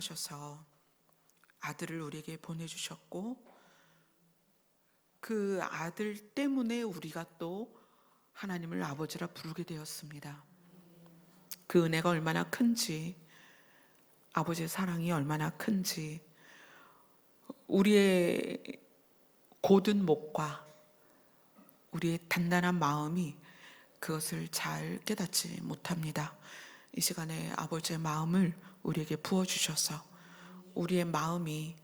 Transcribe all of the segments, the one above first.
하셔서 아들을 우리에게 보내주셨고, 그 아들 때문에 우리가 또 하나님을 아버지라 부르게 되었습니다. 그 은혜가 얼마나 큰지, 아버지의 사랑이 얼마나 큰지, 우리의 곧은 목과 우리의 단단한 마음이 그것을 잘 깨닫지 못합니다. 이 시간에 아버지의 마음을 우리에게 부어주셔서 우리의 마음이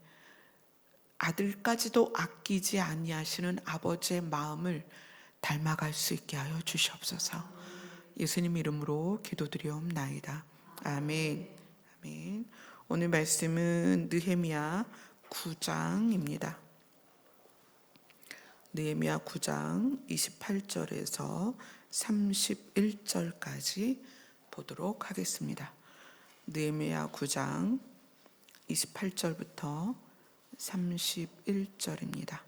아들까지도 아끼지 아니하시는 아버지의 마음을 닮아갈 수 있게 하여 주시옵소서. 예수님 이름으로 기도드리옵나이다. 아멘. 아멘. 오늘 말씀은 느헤미야 9장입니다. 느헤미야 9장 28절에서 31절까지 보도록 하겠습니다. 느헤미야 9장 28절부터 31절입니다.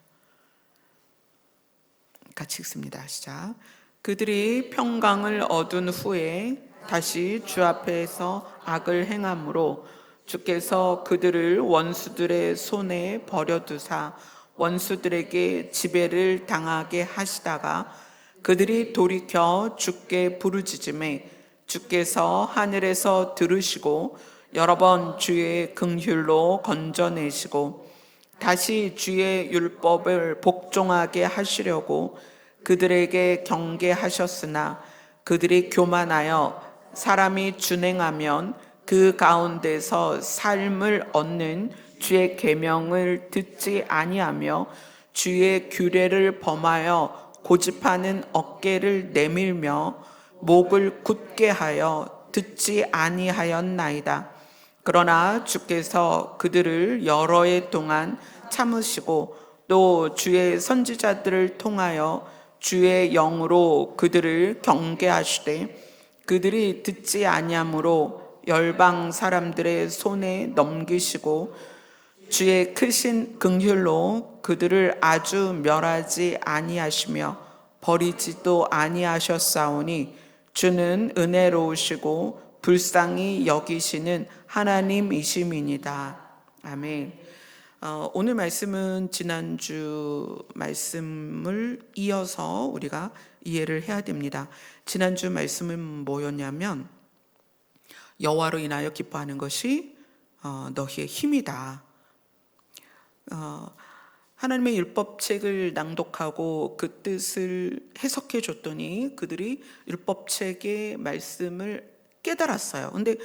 같이 읽습니다. 시작. 그들이 평강을 얻은 후에 다시 주 앞에서 악을 행함으로 주께서 그들을 원수들의 손에 버려두사 원수들에게 지배를 당하게 하시다가 그들이 돌이켜 주께 부르짖음에 주께서 하늘에서 들으시고 여러 번 주의 긍휼로 건져내시고 다시 주의 율법을 복종하게 하시려고 그들에게 경계하셨으나 그들이 교만하여 사람이 준행하면 그 가운데서 삶을 얻는 주의 계명을 듣지 아니하며 주의 규례를 범하여 고집하는 어깨를 내밀며 목을 굳게 하여 듣지 아니하였나이다. 그러나 주께서 그들을 여러 해 동안 참으시고 또 주의 선지자들을 통하여 주의 영으로 그들을 경계하시되 그들이 듣지 아니하므로 열방 사람들의 손에 넘기시고 주의 크신 긍휼로 그들을 아주 멸하지 아니하시며 버리지도 아니하셨사오니 주는 은혜로우시고 불쌍히 여기시는 하나님이심이니이다. 아멘. 오늘 말씀은 지난주 말씀을 이어서 우리가 이해를 해야 됩니다. 지난주 말씀은 뭐였냐면 여호와로 인하여 기뻐하는 것이 너희의 힘이다. 하나님의 율법책을 낭독하고 그 뜻을 해석해 줬더니 그들이 율법책의 말씀을 깨달았어요. 근데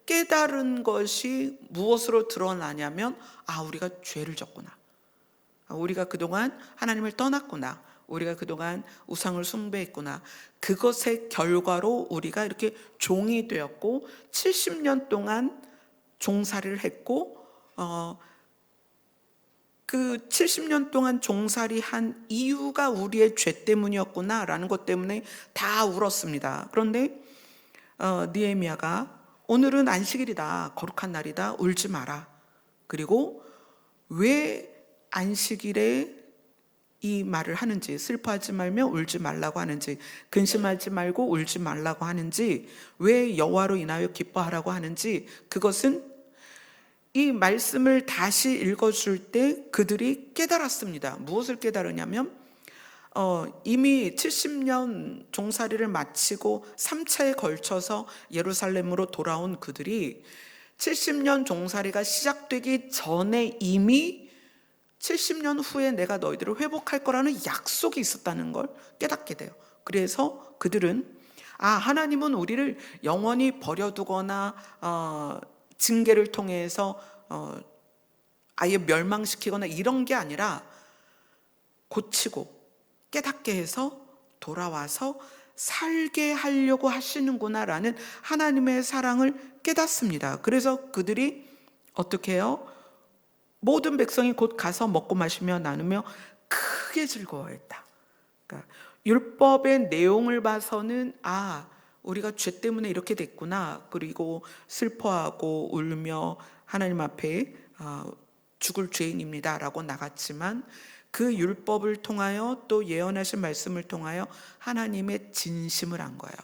깨달은 것이 무엇으로 드러나냐면 우리가 죄를 졌구나. 우리가 그동안 하나님을 떠났구나. 우리가 그동안 우상을 숭배했구나. 그것의 결과로 우리가 이렇게 종이 되었고 70년 동안 종살이를 했고 그 70년 동안 종살이 한 이유가 우리의 죄 때문이었구나라는 것 때문에 다 울었습니다. 그런데 느헤미야가 오늘은 안식일이다, 거룩한 날이다, 울지 마라. 그리고 왜 안식일에 이 말을 하는지, 슬퍼하지 말며 울지 말라고 하는지, 근심하지 말고 울지 말라고 하는지, 왜 여호와로 인하여 기뻐하라고 하는지, 그것은 이 말씀을 다시 읽어줄 때 그들이 깨달았습니다. 무엇을 깨달으냐면 이미 70년 종살이를 마치고 3차에 걸쳐서 예루살렘으로 돌아온 그들이 70년 종살이가 시작되기 전에 이미 70년 후에 내가 너희들을 회복할 거라는 약속이 있었다는 걸 깨닫게 돼요. 그래서 그들은 하나님은 우리를 영원히 버려두거나 징계를 통해서 아예 멸망시키거나 이런 게 아니라 고치고 깨닫게 해서 돌아와서 살게 하려고 하시는구나라는 하나님의 사랑을 깨닫습니다. 그래서 그들이 어떻게 해요? 모든 백성이 곧 가서 먹고 마시며 나누며 크게 즐거워했다. 그러니까 율법의 내용을 봐서는 우리가 죄 때문에 이렇게 됐구나. 그리고 슬퍼하고 울며 하나님 앞에 죽을 죄인입니다 라고 나갔지만 그 율법을 통하여 또 예언하신 말씀을 통하여 하나님의 진심을 안 거예요.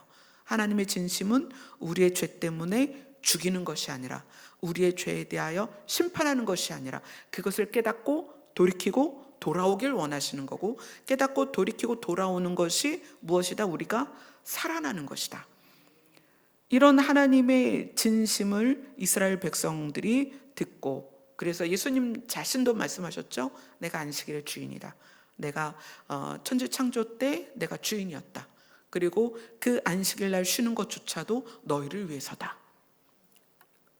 하나님의 진심은 우리의 죄 때문에 죽이는 것이 아니라 우리의 죄에 대하여 심판하는 것이 아니라 그것을 깨닫고 돌이키고 돌아오길 원하시는 거고, 깨닫고 돌이키고 돌아오는 것이 무엇이다? 우리가 살아나는 것이다. 이런 하나님의 진심을 이스라엘 백성들이 듣고, 그래서 예수님 자신도 말씀하셨죠. 내가 안식일의 주인이다. 내가 천지 창조 때 내가 주인이었다. 그리고 그 안식일 날 쉬는 것조차도 너희를 위해서다.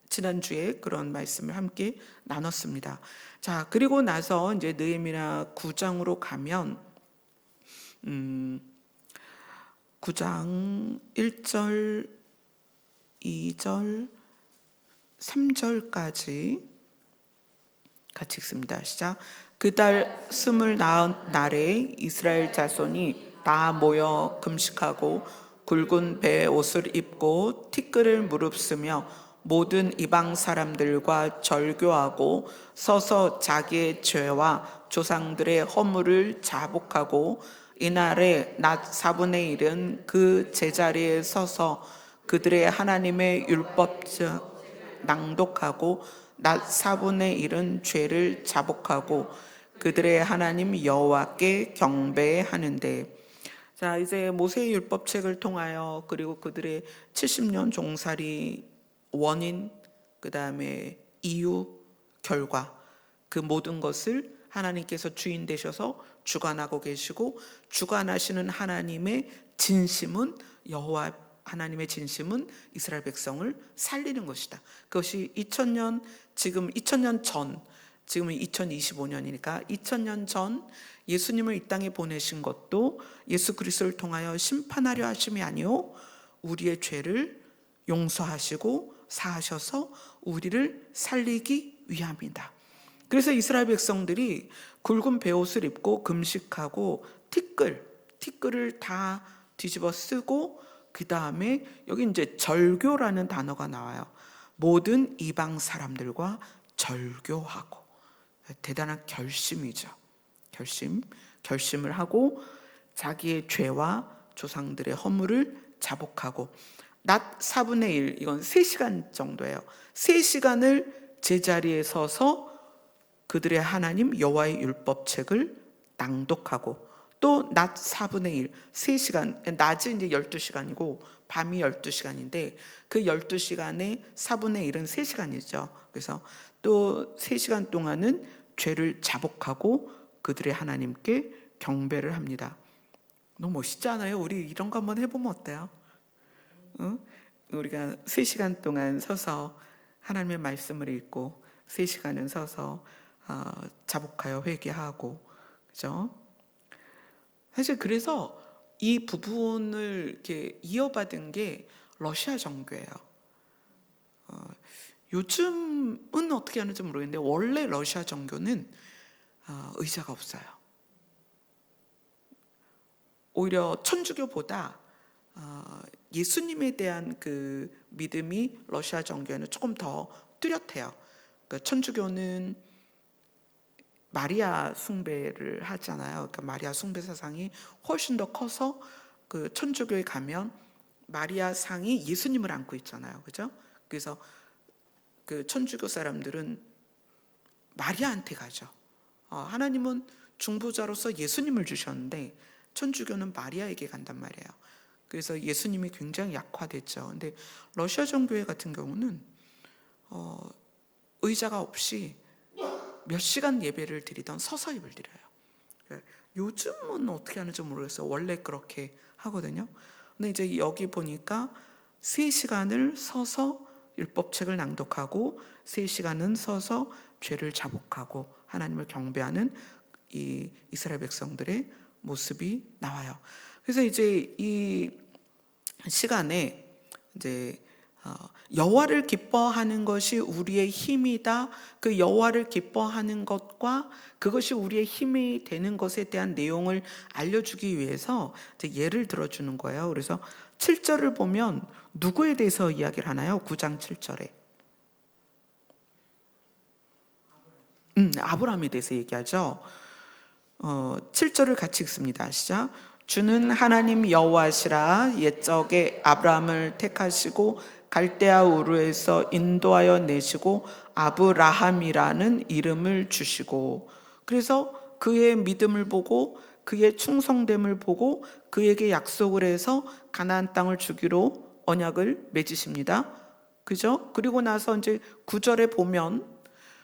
지난주에 그런 말씀을 함께 나눴습니다. 자, 그리고 나서 이제 느헤미야 9장으로 가면 9장 1절, 2절, 3절까지 같이 읽습니다. 시작. 그달 29날에 이스라엘 자손이 다 모여 금식하고 굵은 배 옷을 입고 티끌을 무릅쓰며 모든 이방 사람들과 절교하고 서서 자기의 죄와 조상들의 허물을 자복하고 이날에 낮 4분의 1은 그 제자리에 서서 그들의 하나님의 율법적 낭독하고 낮 4분의 1은 죄를 자복하고 그들의 하나님 여호와께 경배하는데. 자, 이제 모세의 율법책을 통하여 그리고 그들의 70년 종살이 원인, 그 다음에 이유, 결과, 그 모든 것을 하나님께서 주인 되셔서 주관하고 계시고, 주관하시는 하나님의 진심은, 여호와 하나님의 진심은 이스라엘 백성을 살리는 것이다. 그것이 2000년, 지금 2000년 전, 지금은 2025년이니까 2000년 전 예수님을 이 땅에 보내신 것도 예수 그리스도를 통하여 심판하려 하심이 아니요 우리의 죄를 용서하시고 사하셔서 우리를 살리기 위함이다. 그래서 이스라엘 백성들이 굵은 베옷을 입고 금식하고 티끌을 다 뒤집어 쓰고, 그 다음에 여기 이제 절교라는 단어가 나와요. 모든 이방 사람들과 절교하고. 대단한 결심이죠. 결심을 하고 자기의 죄와 조상들의 허물을 자복하고, 낮 4분의 1, 이건 3시간 정도예요. 3시간을 제자리에 서서 그들의 하나님 여호와의 율법책을 낭독하고, 또 낮 4분의 1, 3시간, 낮이 이제 12시간이고 밤이 12시간인데 그 12시간의 4분의 1은 3시간이죠. 그래서 또 3시간 동안은 죄를 자복하고 그들의 하나님께 경배를 합니다. 너무 멋있지 않아요? 우리 이런 거 한번 해보면 어때요? 응? 우리가 3시간 동안 서서 하나님의 말씀을 읽고 3시간은 서서 자복하여 회개하고, 그죠? 사실 그래서 이 부분을 이렇게 이어받은 게 러시아 정교예요. 요즘은 어떻게 하는지 모르겠는데 원래 러시아 정교는 의자가 없어요. 오히려 천주교보다 예수님에 대한 그 믿음이 러시아 정교에는 조금 더 뚜렷해요. 그러니까 천주교는 마리아 숭배를 하잖아요. 그러니까 마리아 숭배 사상이 훨씬 더 커서 그 천주교에 가면 마리아 상이 예수님을 안고 있잖아요. 그죠? 그래서 그 천주교 사람들은 마리아한테 가죠. 하나님은 중보자로서 예수님을 주셨는데 천주교는 마리아에게 간단 말이에요. 그래서 예수님이 굉장히 약화됐죠. 근데 러시아 정교회 같은 경우는 의자가 없이 몇 시간 예배를 드리던 서서 예배를 드려요. 요즘은 어떻게 하는지 모르겠어요. 원래 그렇게 하거든요. 근데 이제 여기 보니까 3시간을 서서 율법책을 낭독하고 3시간은 서서 죄를 자복하고 하나님을 경배하는 이 이스라엘 백성들의 모습이 나와요. 그래서 이제 이 시간에 이제 여호와를 기뻐하는 것이 우리의 힘이다. 그 여호와를 기뻐하는 것과 그것이 우리의 힘이 되는 것에 대한 내용을 알려주기 위해서 이제 예를 들어주는 거예요. 그래서 7절을 보면 누구에 대해서 이야기를 하나요? 9장 7절에 아브라함에 대해서 얘기하죠. 7절을 같이 읽습니다. 시작. 주는 하나님 여호와시라 옛적에 아브라함을 택하시고 갈대아 우르에서 인도하여 내시고 아브라함이라는 이름을 주시고, 그래서 그의 믿음을 보고 그의 충성됨을 보고 그에게 약속을 해서 가나안 땅을 주기로 언약을 맺으십니다. 그죠? 그리고 나서 이제 9절에 보면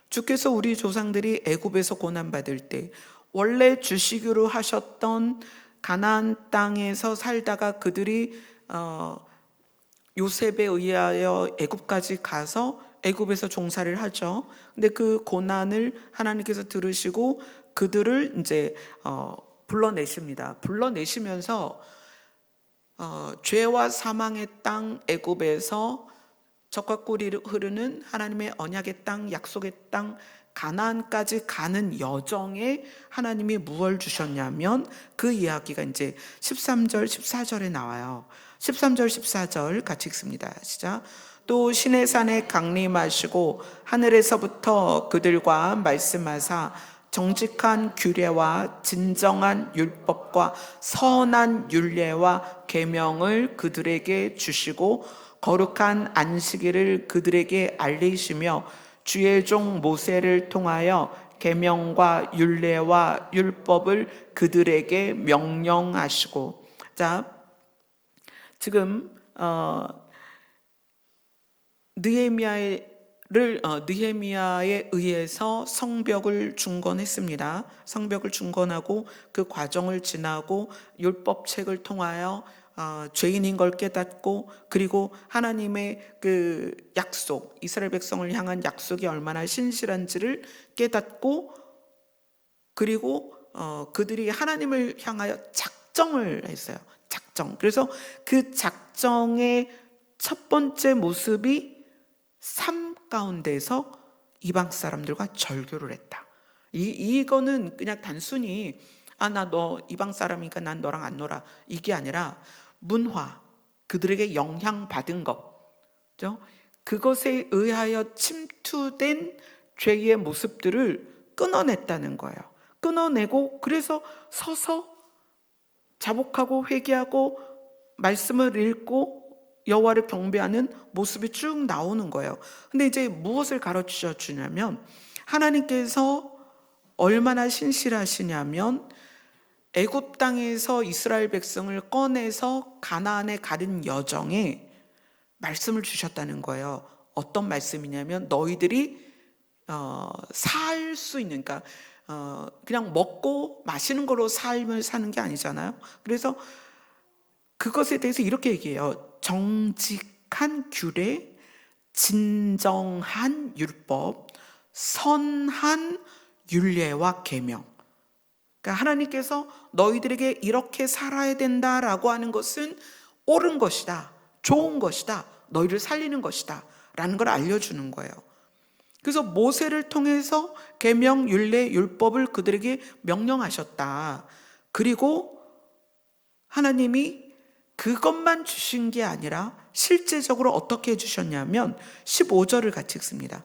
주께서 우리 조상들이 애굽에서 고난 받을 때 원래 주시기로 하셨던 가나안 땅에서 살다가 그들이 요셉에 의하여 애굽까지 가서 애굽에서 종살이를 하죠. 근데 그 고난을 하나님께서 들으시고 그들을 이제 불러내십니다. 불러내시면서 죄와 사망의 땅 애굽에서 젖과 꿀이 흐르는 하나님의 언약의 땅, 약속의 땅 가나안까지 가는 여정에 하나님이 무엇을 주셨냐면 그 이야기가 이제 13절, 14절에 나와요. 13절, 14절 같이 읽습니다. 시작. 또 시내산에 강림하시고 하늘에서부터 그들과 말씀하사 정직한 규례와 진정한 율법과 선한 율례와 계명을 그들에게 주시고 거룩한 안식일을 그들에게 알리시며 주의 종 모세를 통하여 계명과 율례와 율법을 그들에게 명령하시고. 자, 지금 느헤미야에 의해서 성벽을 중건했습니다. 성벽을 중건하고 그 과정을 지나고 율법책을 통하여 죄인인 걸 깨닫고, 그리고 하나님의 그 약속, 이스라엘 백성을 향한 약속이 얼마나 신실한지를 깨닫고, 그리고 그들이 하나님을 향하여 작정을 했어요. 작정. 그래서 그 작정의 첫 번째 모습이 삶 가운데서 이방 사람들과 절교를 했다. 이거는 그냥 단순히 나 너 이방 사람이니까 난 너랑 안 놀아, 이게 아니라 문화, 그들에게 영향받은 것, 그죠? 그것에 의하여 침투된 죄의 모습들을 끊어냈다는 거예요. 끊어내고, 그래서 서서 자복하고 회개하고 말씀을 읽고 여호와를 경배하는 모습이 쭉 나오는 거예요. 근데 이제 무엇을 가르쳐 주냐면 하나님께서 얼마나 신실하시냐면 애굽 땅에서 이스라엘 백성을 꺼내서 가나안에 가는 여정에 말씀을 주셨다는 거예요. 어떤 말씀이냐면 너희들이 살 수 있는, 그러니까 그냥 먹고 마시는 거로 삶을 사는 게 아니잖아요. 그래서 그것에 대해서 이렇게 얘기해요. 정직한 규례, 진정한 율법, 선한 율례와 계명. 그러니까 하나님께서 너희들에게 이렇게 살아야 된다라고 하는 것은 옳은 것이다, 좋은 것이다, 너희를 살리는 것이다 라는 걸 알려주는 거예요. 그래서 모세를 통해서 계명, 율례, 율법을 그들에게 명령하셨다. 그리고 하나님이 그것만 주신 게 아니라 실제적으로 어떻게 해주셨냐면 15절을 같이 읽습니다.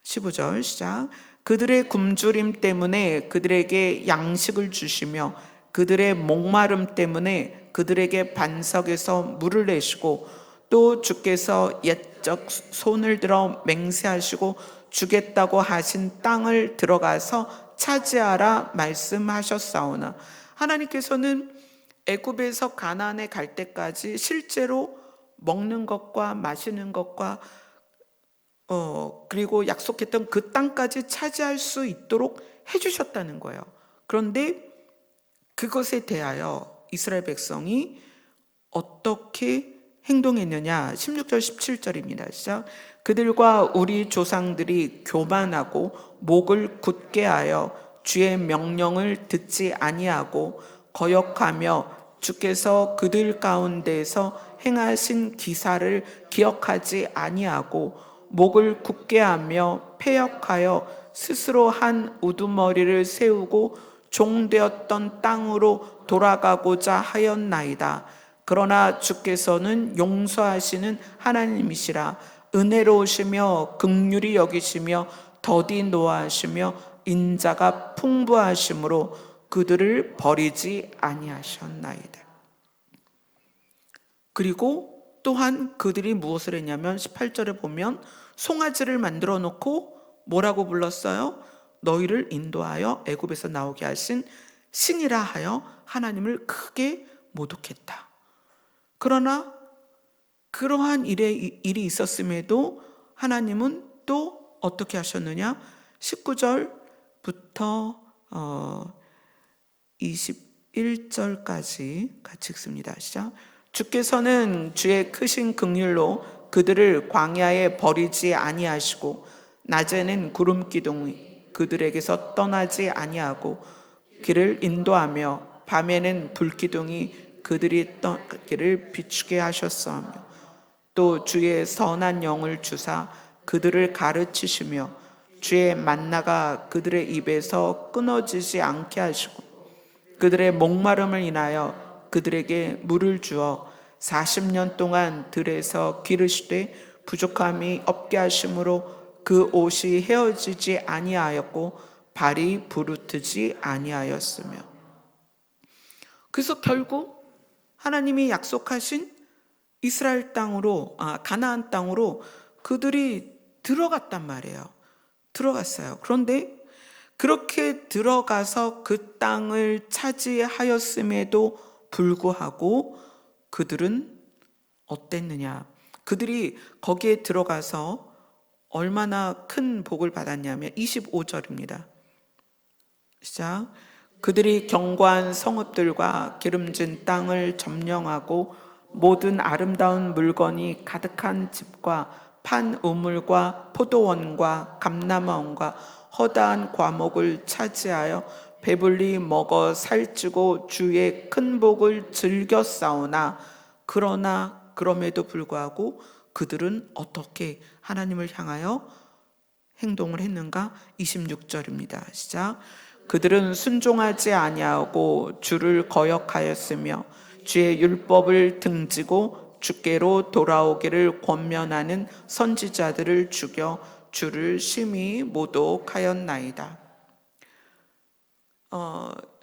15절 시작. 그들의 굶주림 때문에 그들에게 양식을 주시며 그들의 목마름 때문에 그들에게 반석에서 물을 내시고 또 주께서 옛적 손을 들어 맹세하시고 주겠다고 하신 땅을 들어가서 차지하라 말씀하셨사오나. 하나님께서는 애굽에서 가나안에 갈 때까지 실제로 먹는 것과 마시는 것과 그리고 약속했던 그 땅까지 차지할 수 있도록 해주셨다는 거예요. 그런데 그것에 대하여 이스라엘 백성이 어떻게 행동했느냐? 16절 17절입니다. 시작. 그들과 우리 조상들이 교만하고 목을 굳게 하여 주의 명령을 듣지 아니하고 거역하며 주께서 그들 가운데서 행하신 기사를 기억하지 아니하고 목을 굳게 하며 패역하여 스스로 한 우두머리를 세우고 종되었던 땅으로 돌아가고자 하였나이다. 그러나 주께서는 용서하시는 하나님이시라. 은혜로우시며 긍휼히 여기시며 더디 노하시며 인자가 풍부하심으로 그들을 버리지 아니하셨나이다. 그리고 또한 그들이 무엇을 했냐면 18절에 보면 송아지를 만들어 놓고 뭐라고 불렀어요? 너희를 인도하여 애굽에서 나오게 하신 신이라 하여 하나님을 크게 모독했다. 그러나 그러한 일이 있었음에도 하나님은 또 어떻게 하셨느냐? 19절부터 21절까지 같이 읽습니다. 시작. 주께서는 주의 크신 긍휼로 그들을 광야에 버리지 아니하시고 낮에는 구름 기둥이 그들에게서 떠나지 아니하고 길을 인도하며 밤에는 불 기둥이 그들이 떠나기를 비추게 하셨사오며 또 주의 선한 영을 주사 그들을 가르치시며 주의 만나가 그들의 입에서 끊어지지 않게 하시고 그들의 목마름을 인하여 그들에게 물을 주어 40년 동안 들에서 기르시되 부족함이 없게 하심으로 그 옷이 헤어지지 아니하였고 발이 부르트지 아니하였으며. 그래서 결국 하나님이 약속하신 이스라엘 땅으로, 가나안 땅으로 그들이 들어갔단 말이에요. 들어갔어요. 그런데 그렇게 들어가서 그 땅을 차지하였음에도 불구하고 그들은 어땠느냐? 그들이 거기에 들어가서 얼마나 큰 복을 받았냐면 25절입니다. 시작. 그들이 견고한 성읍들과 기름진 땅을 점령하고 모든 아름다운 물건이 가득한 집과 판 우물과 포도원과 감람원과 허다한 과목을 차지하여 배불리 먹어 살찌고 주의 큰 복을 즐겨 싸우나 그러나 그럼에도 불구하고 그들은 어떻게 하나님을 향하여 행동을 했는가? 26절입니다. 시작. 그들은 순종하지 아니하고 주를 거역하였으며 주의 율법을 등지고 주께로 돌아오기를 권면하는 선지자들을 죽여 주를 심히 모독하였나이다.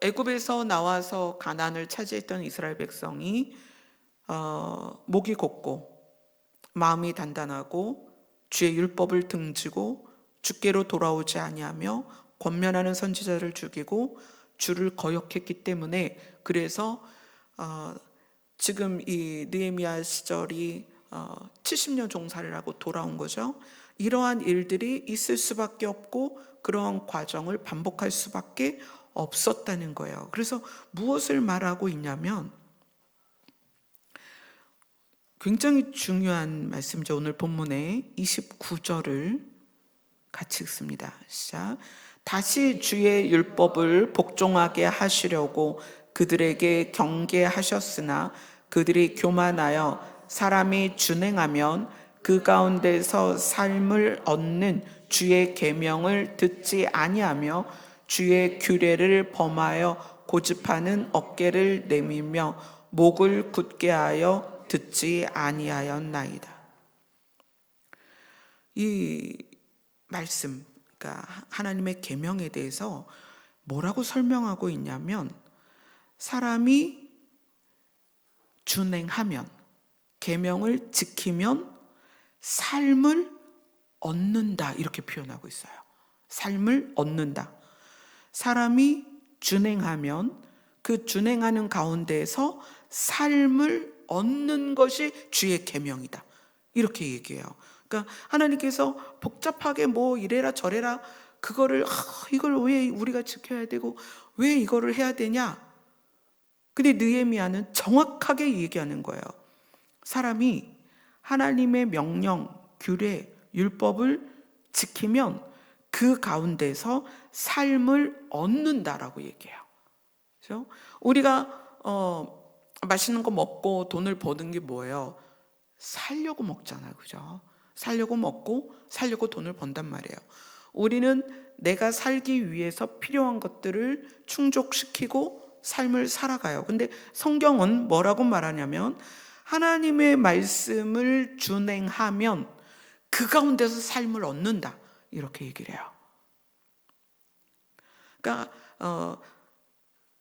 애굽에서 나와서 가나안을 차지했던 이스라엘 백성이 목이 곧고 마음이 단단하고 주의 율법을 등지고 주께로 돌아오지 아니하며 권면하는 선지자를 죽이고 주를 거역했기 때문에 그래서 지금 이 느헤미야 시절이 70년 종살이를 하고 돌아온 거죠. 이러한 일들이 있을 수밖에 없고 그러한 과정을 반복할 수밖에 없었다는 거예요. 그래서 무엇을 말하고 있냐면 굉장히 중요한 말씀이죠. 오늘 본문의 29절을 같이 읽습니다. 시작. 다시 주의 율법을 복종하게 하시려고 그들에게 경계하셨으나 그들이 교만하여 사람이 준행하면 그 가운데서 삶을 얻는 주의 계명을 듣지 아니하며 주의 규례를 범하여 고집하는 어깨를 내밀며 목을 굳게 하여 듣지 아니하였나이다. 이 말씀, 그러니까 하나님의 계명에 대해서 뭐라고 설명하고 있냐면 사람이 준행하면 계명을 지키면 삶을 얻는다 이렇게 표현하고 있어요. 삶을 얻는다. 사람이 준행하면 그 준행하는 가운데에서 삶을 얻는 것이 주의 계명이다. 이렇게 얘기해요. 그러니까 하나님께서 복잡하게 뭐 이래라 저래라 그거를 이걸 왜 우리가 지켜야 되고 왜 이거를 해야 되냐? 근데 느헤미야는 정확하게 얘기하는 거예요. 사람이 하나님의 명령, 규례, 율법을 지키면 그 가운데서 삶을 얻는다라고 얘기해요. 그렇죠? 우리가 맛있는 거 먹고 돈을 버는 게 뭐예요? 살려고 먹잖아요. 그죠? 살려고 먹고 살려고 돈을 번단 말이에요. 우리는 내가 살기 위해서 필요한 것들을 충족시키고 삶을 살아가요. 근데 성경은 뭐라고 말하냐면 하나님의 말씀을 준행하면 그 가운데서 삶을 얻는다. 이렇게 얘기를 해요. 그러니까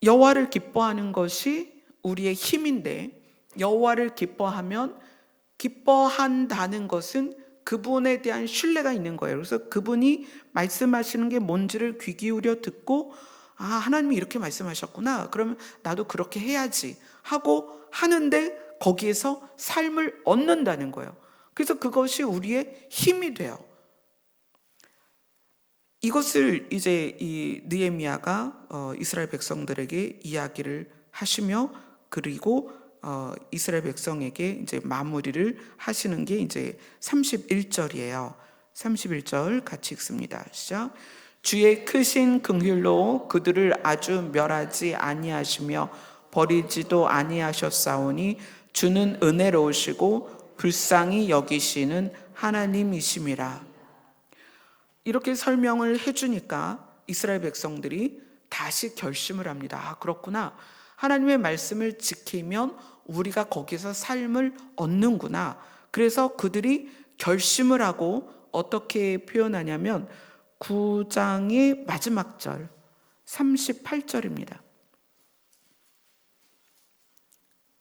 여호와를 기뻐하는 것이 우리의 힘인데 여호와를 기뻐하면 기뻐한다는 것은 그분에 대한 신뢰가 있는 거예요. 그래서 그분이 말씀하시는 게 뭔지를 귀 기울여 듣고, 아, 하나님이 이렇게 말씀하셨구나. 그러면 나도 그렇게 해야지 하고 하는데 거기에서 삶을 얻는다는 거예요. 그래서 그것이 우리의 힘이 돼요. 이것을 이제 이 느헤미야가 이스라엘 백성들에게 이야기를 하시며, 그리고 이스라엘 백성에게 이제 마무리를 하시는 게 이제 31절이에요. 31절 같이 읽습니다. 시작. 주의 크신 긍휼로 그들을 아주 멸하지 아니하시며 버리지도 아니하셨사오니 주는 은혜로우시고 불쌍히 여기시는 하나님이심이라. 이렇게 설명을 해주니까 이스라엘 백성들이 다시 결심을 합니다. 아, 그렇구나. 하나님의 말씀을 지키면 우리가 거기서 삶을 얻는구나. 그래서 그들이 결심을 하고 어떻게 표현하냐면 9장의 마지막 절 38절입니다.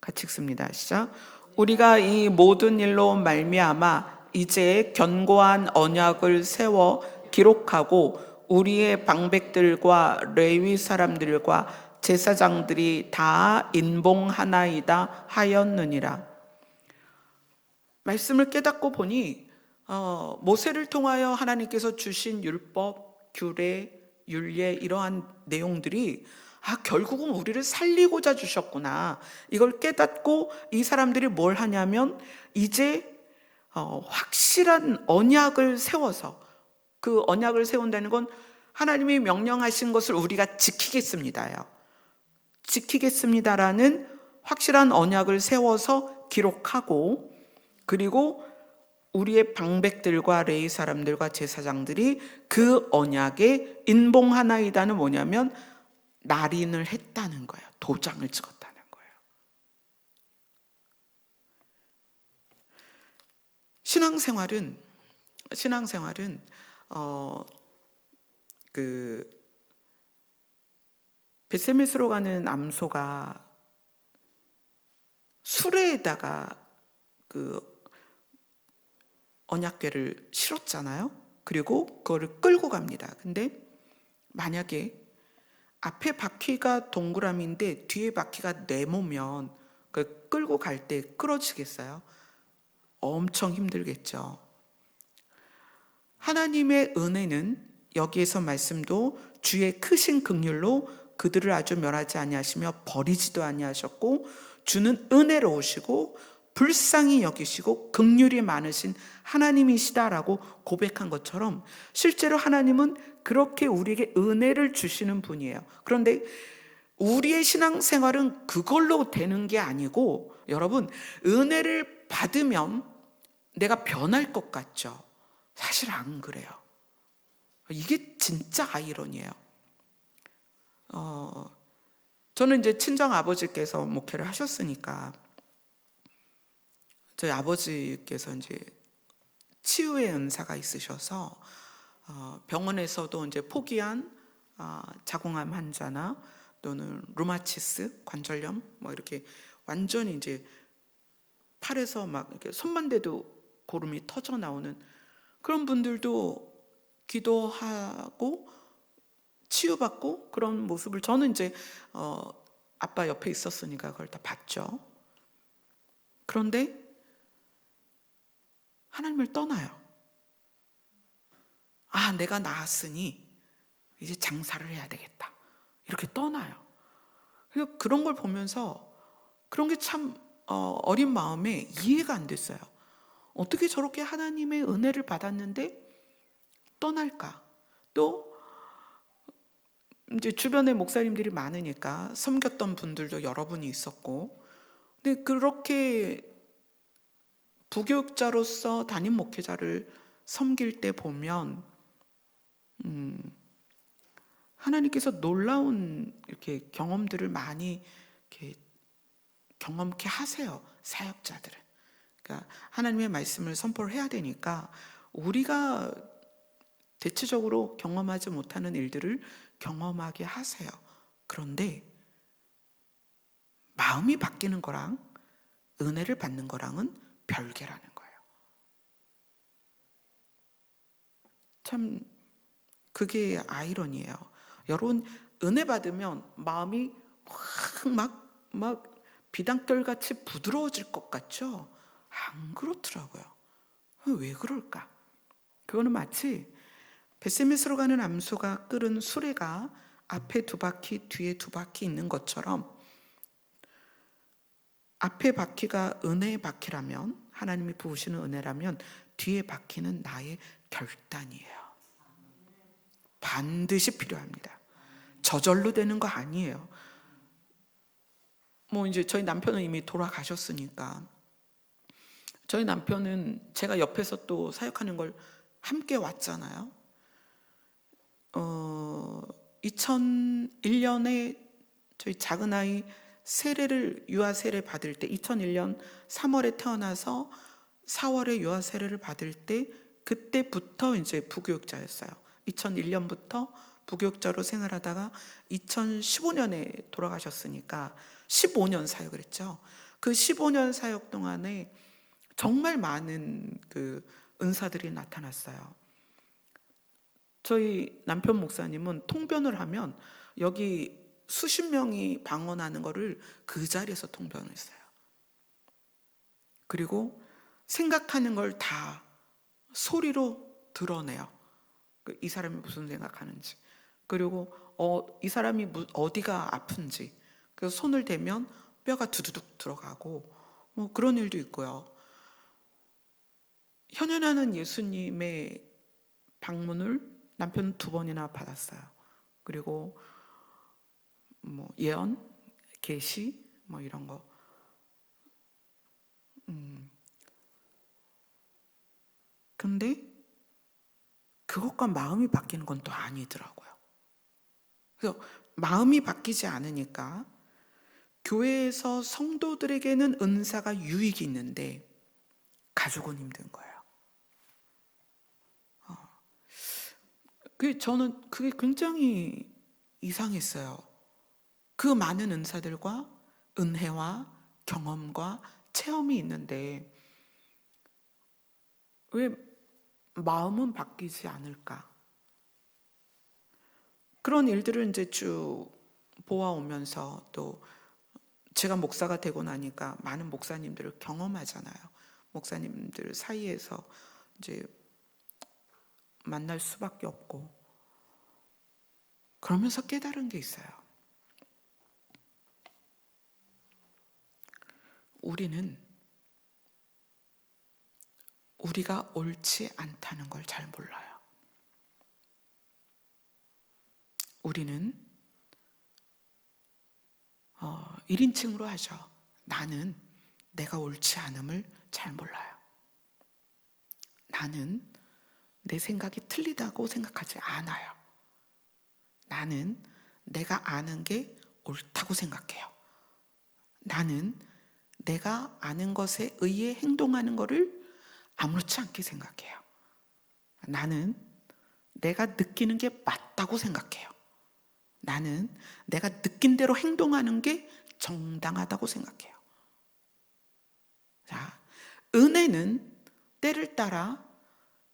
같이 읽습니다. 시작. 우리가 이 모든 일로 말미암아 이제 견고한 언약을 세워 기록하고 우리의 방백들과 레위 사람들과 제사장들이 다 인봉하나이다 하였느니라. 말씀을 깨닫고 보니 모세를 통하여 하나님께서 주신 율법, 규례, 율례 이러한 내용들이 결국은 우리를 살리고자 주셨구나. 이걸 깨닫고 이 사람들이 뭘 하냐면 이제 확실한 언약을 세워서, 그 언약을 세운다는 건 하나님이 명령하신 것을 우리가 지키겠습니다요. 지키겠습니다라는 확실한 언약을 세워서 기록하고, 그리고 우리의 방백들과 레위 사람들과 제사장들이 그 언약에 인봉하나이다는 뭐냐면 날인을 했다는 거예요. 도장을 찍었다는 거예요. 신앙생활은 그 베세메스로 가는 암소가 수레에다가 그 언약궤를 실었잖아요. 그리고 그거를 끌고 갑니다. 근데 만약에 앞에 바퀴가 동그라미인데 뒤에 바퀴가 네모면 그 끌고 갈 때 끌어지겠어요? 엄청 힘들겠죠. 하나님의 은혜는 여기에서 말씀도 주의 크신 긍휼로 그들을 아주 멸하지 아니하시며 버리지도 아니하셨고 주는 은혜로우시고 불쌍히 여기시고 긍휼이 많으신 하나님이시다라고 고백한 것처럼 실제로 하나님은 그렇게 우리에게 은혜를 주시는 분이에요. 그런데 우리의 신앙생활은 그걸로 되는 게 아니고, 여러분, 은혜를 받으면 내가 변할 것 같죠? 사실 안 그래요. 이게 진짜 아이러니예요. 저는 이제 친정 아버지께서 목회를 하셨으니까 저희 아버지께서 이제 치유의 은사가 있으셔서 병원에서도 이제 포기한 자궁암 환자나 또는 루마티스 관절염 뭐 이렇게 완전히 이제 팔에서 막 이렇게 손만 대도 고름이 터져 나오는 그런 분들도 기도하고 치유받고 그런 모습을 저는 이제 아빠 옆에 있었으니까 그걸 다 봤죠. 그런데 하나님을 떠나요. 내가 나았으니 이제 장사를 해야 되겠다. 이렇게 떠나요. 그래서 그런 걸 보면서 그런 게 참 어린 마음에 이해가 안 됐어요. 어떻게 저렇게 하나님의 은혜를 받았는데 떠날까? 또 이제 주변에 목사님들이 많으니까 섬겼던 분들도 여러분이 있었고, 근데 그렇게 부교육자로서 담임 목회자를 섬길 때 보면 하나님께서 놀라운 이렇게 경험들을 많이 이렇게 경험케 하세요. 사역자들은. 그러니까 하나님의 말씀을 선포를 해야 되니까 우리가 대체적으로 경험하지 못하는 일들을 경험하게 하세요. 그런데 마음이 바뀌는 거랑 은혜를 받는 거랑은 별개라는 거예요. 참 그게 아이러니예요. 여러분 은혜 받으면 마음이 막 비단결같이 부드러워질 것 같죠? 안 그렇더라고요. 왜 그럴까? 그거는 마치 베세메스로 가는 암소가 끓은 수레가 앞에 2바퀴 뒤에 2바퀴 있는 것처럼, 앞에 바퀴가 은혜의 바퀴라면, 하나님이 부으시는 은혜라면 뒤에 바퀴는 나의 결단이에요. 반드시 필요합니다. 저절로 되는 거 아니에요. 뭐 이제 저희 남편은 이미 돌아가셨으니까, 저희 남편은 제가 옆에서 또 사역하는 걸 함께 왔잖아요. 2001년에 저희 작은 아이 유아 세례 받을 때, 2001년 3월에 태어나서 4월에 유아 세례를 받을 때, 그때부터 이제 부교육자였어요. 2001년부터 부교육자로 생활하다가 2015년에 돌아가셨으니까 15년 사역을 했죠. 그 15년 사역 동안에 정말 많은 그 은사들이 나타났어요. 저희 남편 목사님은 통변을 하면 여기 수십 명이 방언하는 거를 그 자리에서 통변을 했어요. 그리고 생각하는 걸 다 소리로 드러내요. 이 사람이 무슨 생각하는지, 그리고 이 사람이 어디가 아픈지, 그래서 손을 대면 뼈가 두두둑 들어가고 뭐 그런 일도 있고요. 현현하는 예수님의 방문을 남편은 2번이나 받았어요. 그리고 뭐 예언, 계시 뭐 이런 거. 근데 그것과 마음이 바뀌는 건 또 아니더라고요. 그래서 마음이 바뀌지 않으니까 교회에서 성도들에게는 은사가 유익이 있는데 가족은 힘든 거예요. 저는 그게 굉장히 이상했어요. 그 많은 은사들과 은혜와 경험과 체험이 있는데 왜 마음은 바뀌지 않을까? 그런 일들을 이제 쭉 보아오면서, 또 제가 목사가 되고 나니까 많은 목사님들을 경험하잖아요. 목사님들 사이에서 이제 만날 수밖에 없고, 그러면서 깨달은 게 있어요. 우리가 옳지 않다는 걸 잘 몰라요. 우리는 1인칭으로 하죠. 나는 내가 옳지 않음을 잘 몰라요. 나는 내 생각이 틀리다고 생각하지 않아요. 나는 내가 아는 게 옳다고 생각해요. 나는 내가 아는 것에 의해 행동하는 것을 아무렇지 않게 생각해요. 나는 내가 느끼는 게 맞다고 생각해요. 나는 내가 느낀 대로 행동하는 게 정당하다고 생각해요. 자, 은혜는 때를 따라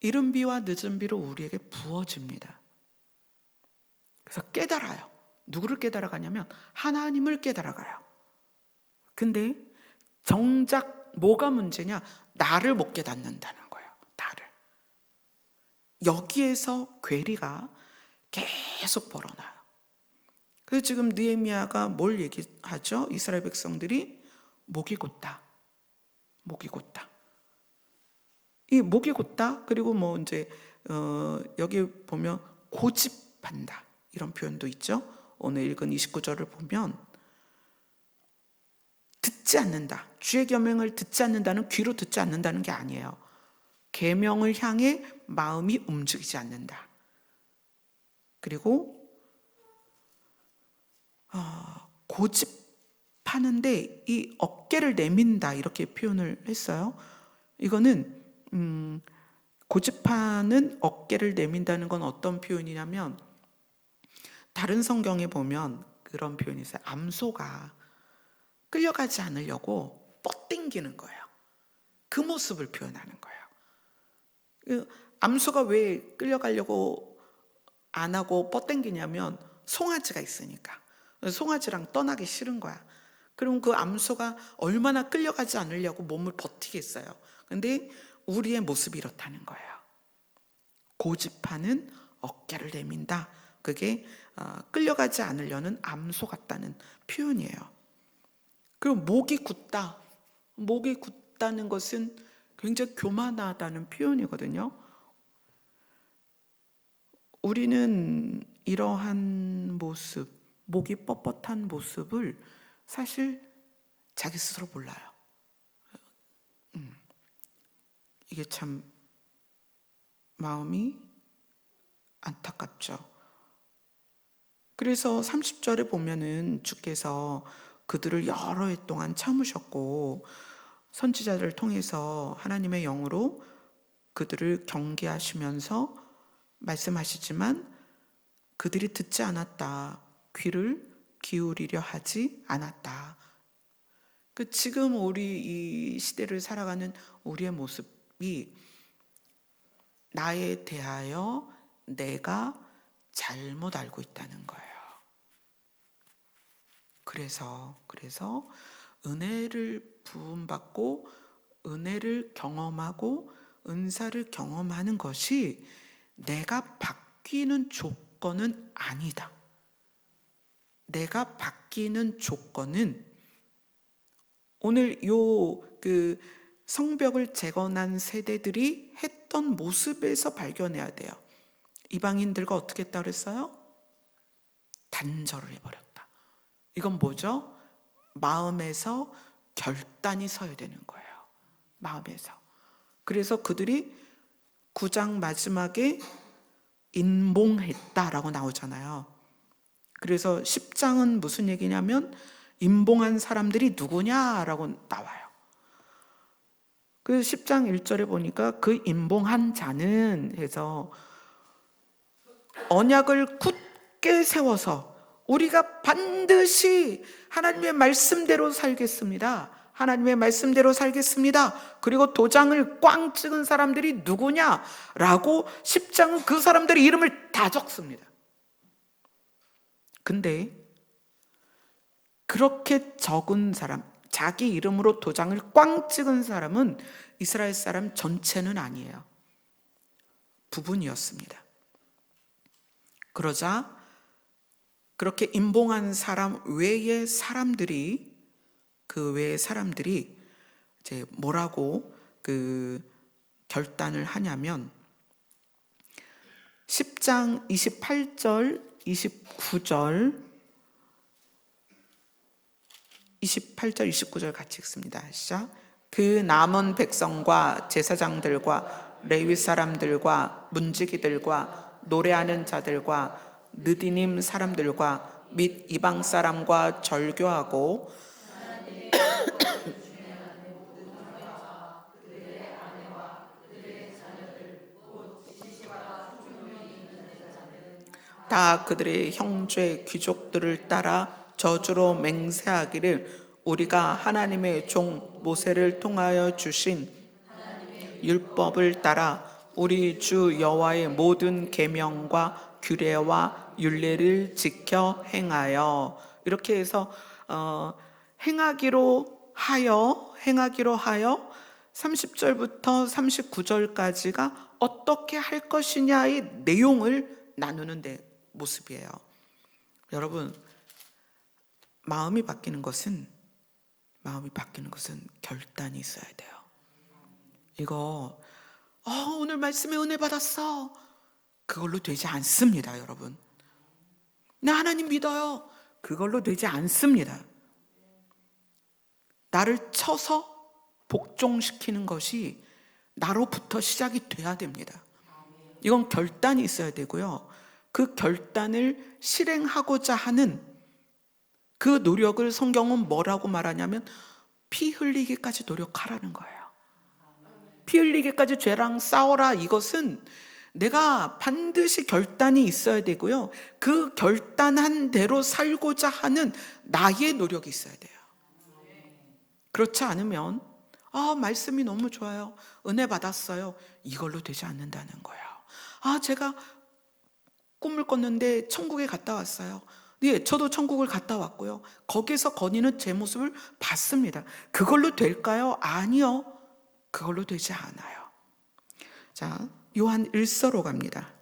이른 비와 늦은 비로 우리에게 부어집니다. 그래서 깨달아요. 누구를 깨달아가냐면 하나님을 깨달아가요. 근데 정작 뭐가 문제냐? 나를 못 깨닫는다는 거예요. 나를. 여기에서 괴리가 계속 벌어나요. 그래서 지금 느헤미야가 뭘 얘기하죠? 이스라엘 백성들이 목이 곧다. 목이 곧다. 이 목이 곧다. 그리고 뭐 이제 여기 보면 고집한다. 이런 표현도 있죠. 오늘 읽은 29절을 보면 듣지 않는다. 주의 계명을 듣지 않는다는 귀로 듣지 않는다는 게 아니에요. 계명을 향해 마음이 움직이지 않는다. 그리고 고집하는데 이 어깨를 내민다 이렇게 표현을 했어요. 이거는 고집하는 어깨를 내민다는 건 어떤 표현이냐면, 다른 성경에 보면 그런 표현이 있어요. 암소가 끌려가지 않으려고 뻗당기는 거예요. 그 모습을 표현하는 거예요. 암소가 왜 끌려가려고 안 하고 뻗당기냐면 송아지가 있으니까. 송아지랑 떠나기 싫은 거야. 그럼 그 암소가 얼마나 끌려가지 않으려고 몸을 버티겠어요. 근데 우리의 모습이 이렇다는 거예요. 고집하는 어깨를 내민다. 그게 끌려가지 않으려는 암소 같다는 표현이에요. 그리고 목이 굳다. 목이 굳다는 것은 굉장히 교만하다는 표현이거든요. 우리는 이러한 모습, 목이 뻣뻣한 모습을 사실 자기 스스로 몰라요. 이게 참 마음이 안타깝죠. 그래서 30절에 보면은 주께서 그들을 여러 해 동안 참으셨고 선지자들을 통해서 하나님의 영으로 그들을 경계하시면서 말씀하시지만 그들이 듣지 않았다. 귀를 기울이려 하지 않았다. 지금 우리 이 시대를 살아가는 우리의 모습이 나에 대하여 내가 잘못 알고 있다는 거예요. 그래서 은혜를 부음받고 은혜를 경험하고 은사를 경험하는 것이 내가 바뀌는 조건은 아니다. 내가 바뀌는 조건은 오늘 성벽을 재건한 세대들이 했던 모습에서 발견해야 돼요. 이방인들과 어떻게 했다 그랬어요? 단절을 해버렸다. 이건 뭐죠? 마음에서 결단이 서야 되는 거예요. 마음에서. 그래서 그들이 9장 마지막에 인봉했다라고 나오잖아요. 그래서 10장은 무슨 얘기냐면 인봉한 사람들이 누구냐라고 나와요. 그 10장 1절에 보니까 그 인봉한 자는 해서 언약을 굳게 세워서 우리가 반드시 하나님의 말씀대로 살겠습니다. 하나님의 말씀대로 살겠습니다. 그리고 도장을 꽝 찍은 사람들이 누구냐라고 10장은 그 사람들의 이름을 다 적습니다. 근데 그렇게 적은 사람, 자기 이름으로 도장을 꽝 찍은 사람은 이스라엘 사람 전체는 아니에요. 부분이었습니다. 그러자 그렇게 인봉한 사람 외의 사람들이 이제 뭐라고 결단을 하냐면 10장 28절, 29절 29절 같이 읽습니다. 시작. 그 남은 백성과 제사장들과 레위 사람들과 문지기들과 노래하는 자들과 느디님 사람들과 및 이방 사람과 절교하고 다 그들의 형제 귀족들을 따라 저주로 맹세하기를 우리가 하나님의 종 모세를 통하여 주신 율법을 따라 우리 주 여호와의 모든 계명과 규례와 율례를 지켜 행하여, 이렇게 해서 행하기로 하여 30절부터 39절까지가 어떻게 할 것이냐의 내용을 나누는 모습이에요. 여러분, 마음이 바뀌는 것은 결단이 있어야 돼요. 이거 오늘 말씀에 은혜 받았어, 그걸로 되지 않습니다. 여러분, 나 하나님 믿어요, 그걸로 되지 않습니다. 나를 쳐서 복종시키는 것이 나로부터 시작이 돼야 됩니다. 이건 결단이 있어야 되고요. 그 결단을 실행하고자 하는 그 노력을 성경은 뭐라고 말하냐면 피 흘리기까지 노력하라는 거예요. 피 흘리기까지 죄랑 싸워라. 이것은 내가 반드시 결단이 있어야 되고요. 그 결단한 대로 살고자 하는 나의 노력이 있어야 돼요. 그렇지 않으면 말씀이 너무 좋아요. 은혜 받았어요. 이걸로 되지 않는다는 거예요. 제가 꿈을 꿨는데 천국에 갔다 왔어요. 예, 저도 천국을 갔다 왔고요. 거기서 건이는 제 모습을 봤습니다. 그걸로 될까요? 아니요. 그걸로 되지 않아요. 자, 요한 1서로 갑니다.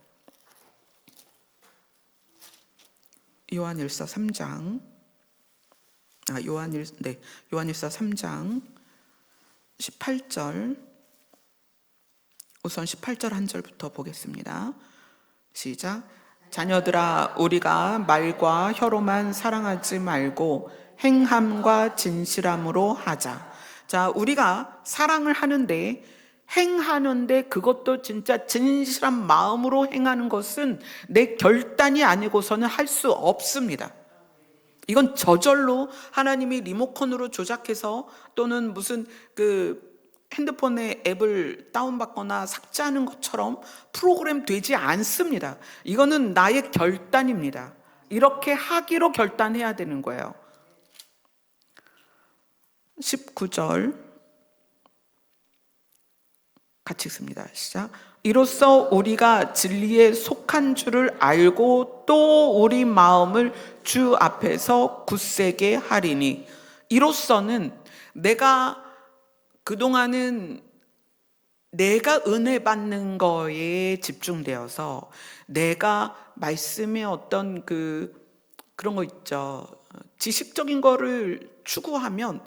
요한 1서 3장. 요한 1서 3장 18절. 우선 18절 한 절부터 보겠습니다. 시작. 자녀들아, 우리가 말과 혀로만 사랑하지 말고 행함과 진실함으로 하자. 자, 우리가 사랑을 하는데, 행하는데 그것도 진짜 진실한 마음으로 행하는 것은 내 결단이 아니고서는 할 수 없습니다. 이건 저절로 하나님이 리모컨으로 조작해서 또는 무슨 핸드폰에 앱을 다운받거나 삭제하는 것처럼 프로그램 되지 않습니다. 이거는 나의 결단입니다. 이렇게 하기로 결단해야 되는 거예요. 19절 같이 읽습니다. 시작. 이로써 우리가 진리에 속한 줄을 알고 또 우리 마음을 주 앞에서 굳세게 하리니. 이로써는 내가 그동안은 내가 은혜 받는 거에 집중되어서 내가 말씀의 어떤 그런 거 있죠. 지식적인 거를 추구하면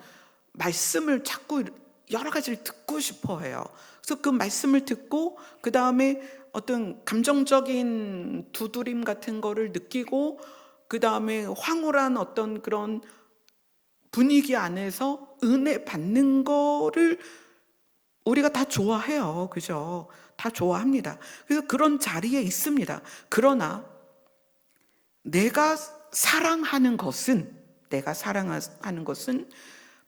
말씀을 자꾸 여러 가지를 듣고 싶어 해요. 그래서 그 말씀을 듣고 그 다음에 어떤 감정적인 두드림 같은 거를 느끼고 그 다음에 황홀한 어떤 그런 분위기 안에서 은혜 받는 거를 우리가 다 좋아해요. 그죠? 다 좋아합니다. 그래서 그런 자리에 있습니다. 그러나 내가 사랑하는 것은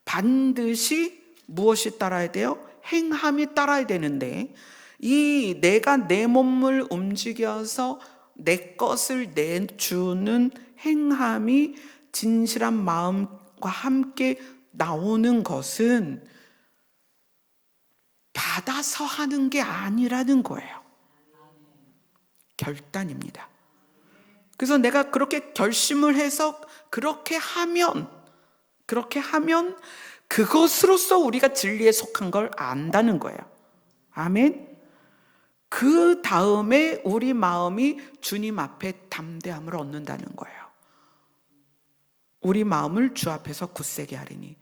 반드시 무엇이 따라야 돼요? 행함이 따라야 되는데, 이 내가 내 몸을 움직여서 내 것을 내주는 행함이 진실한 마음과 함께 나오는 것은 받아서 하는 게 아니라는 거예요. 결단입니다. 그래서 내가 그렇게 결심을 해서 그렇게 하면 그것으로서 우리가 진리에 속한 걸 안다는 거예요. 아멘. 그 다음에 우리 마음이 주님 앞에 담대함을 얻는다는 거예요. 우리 마음을 주 앞에서 굳세게 하리니.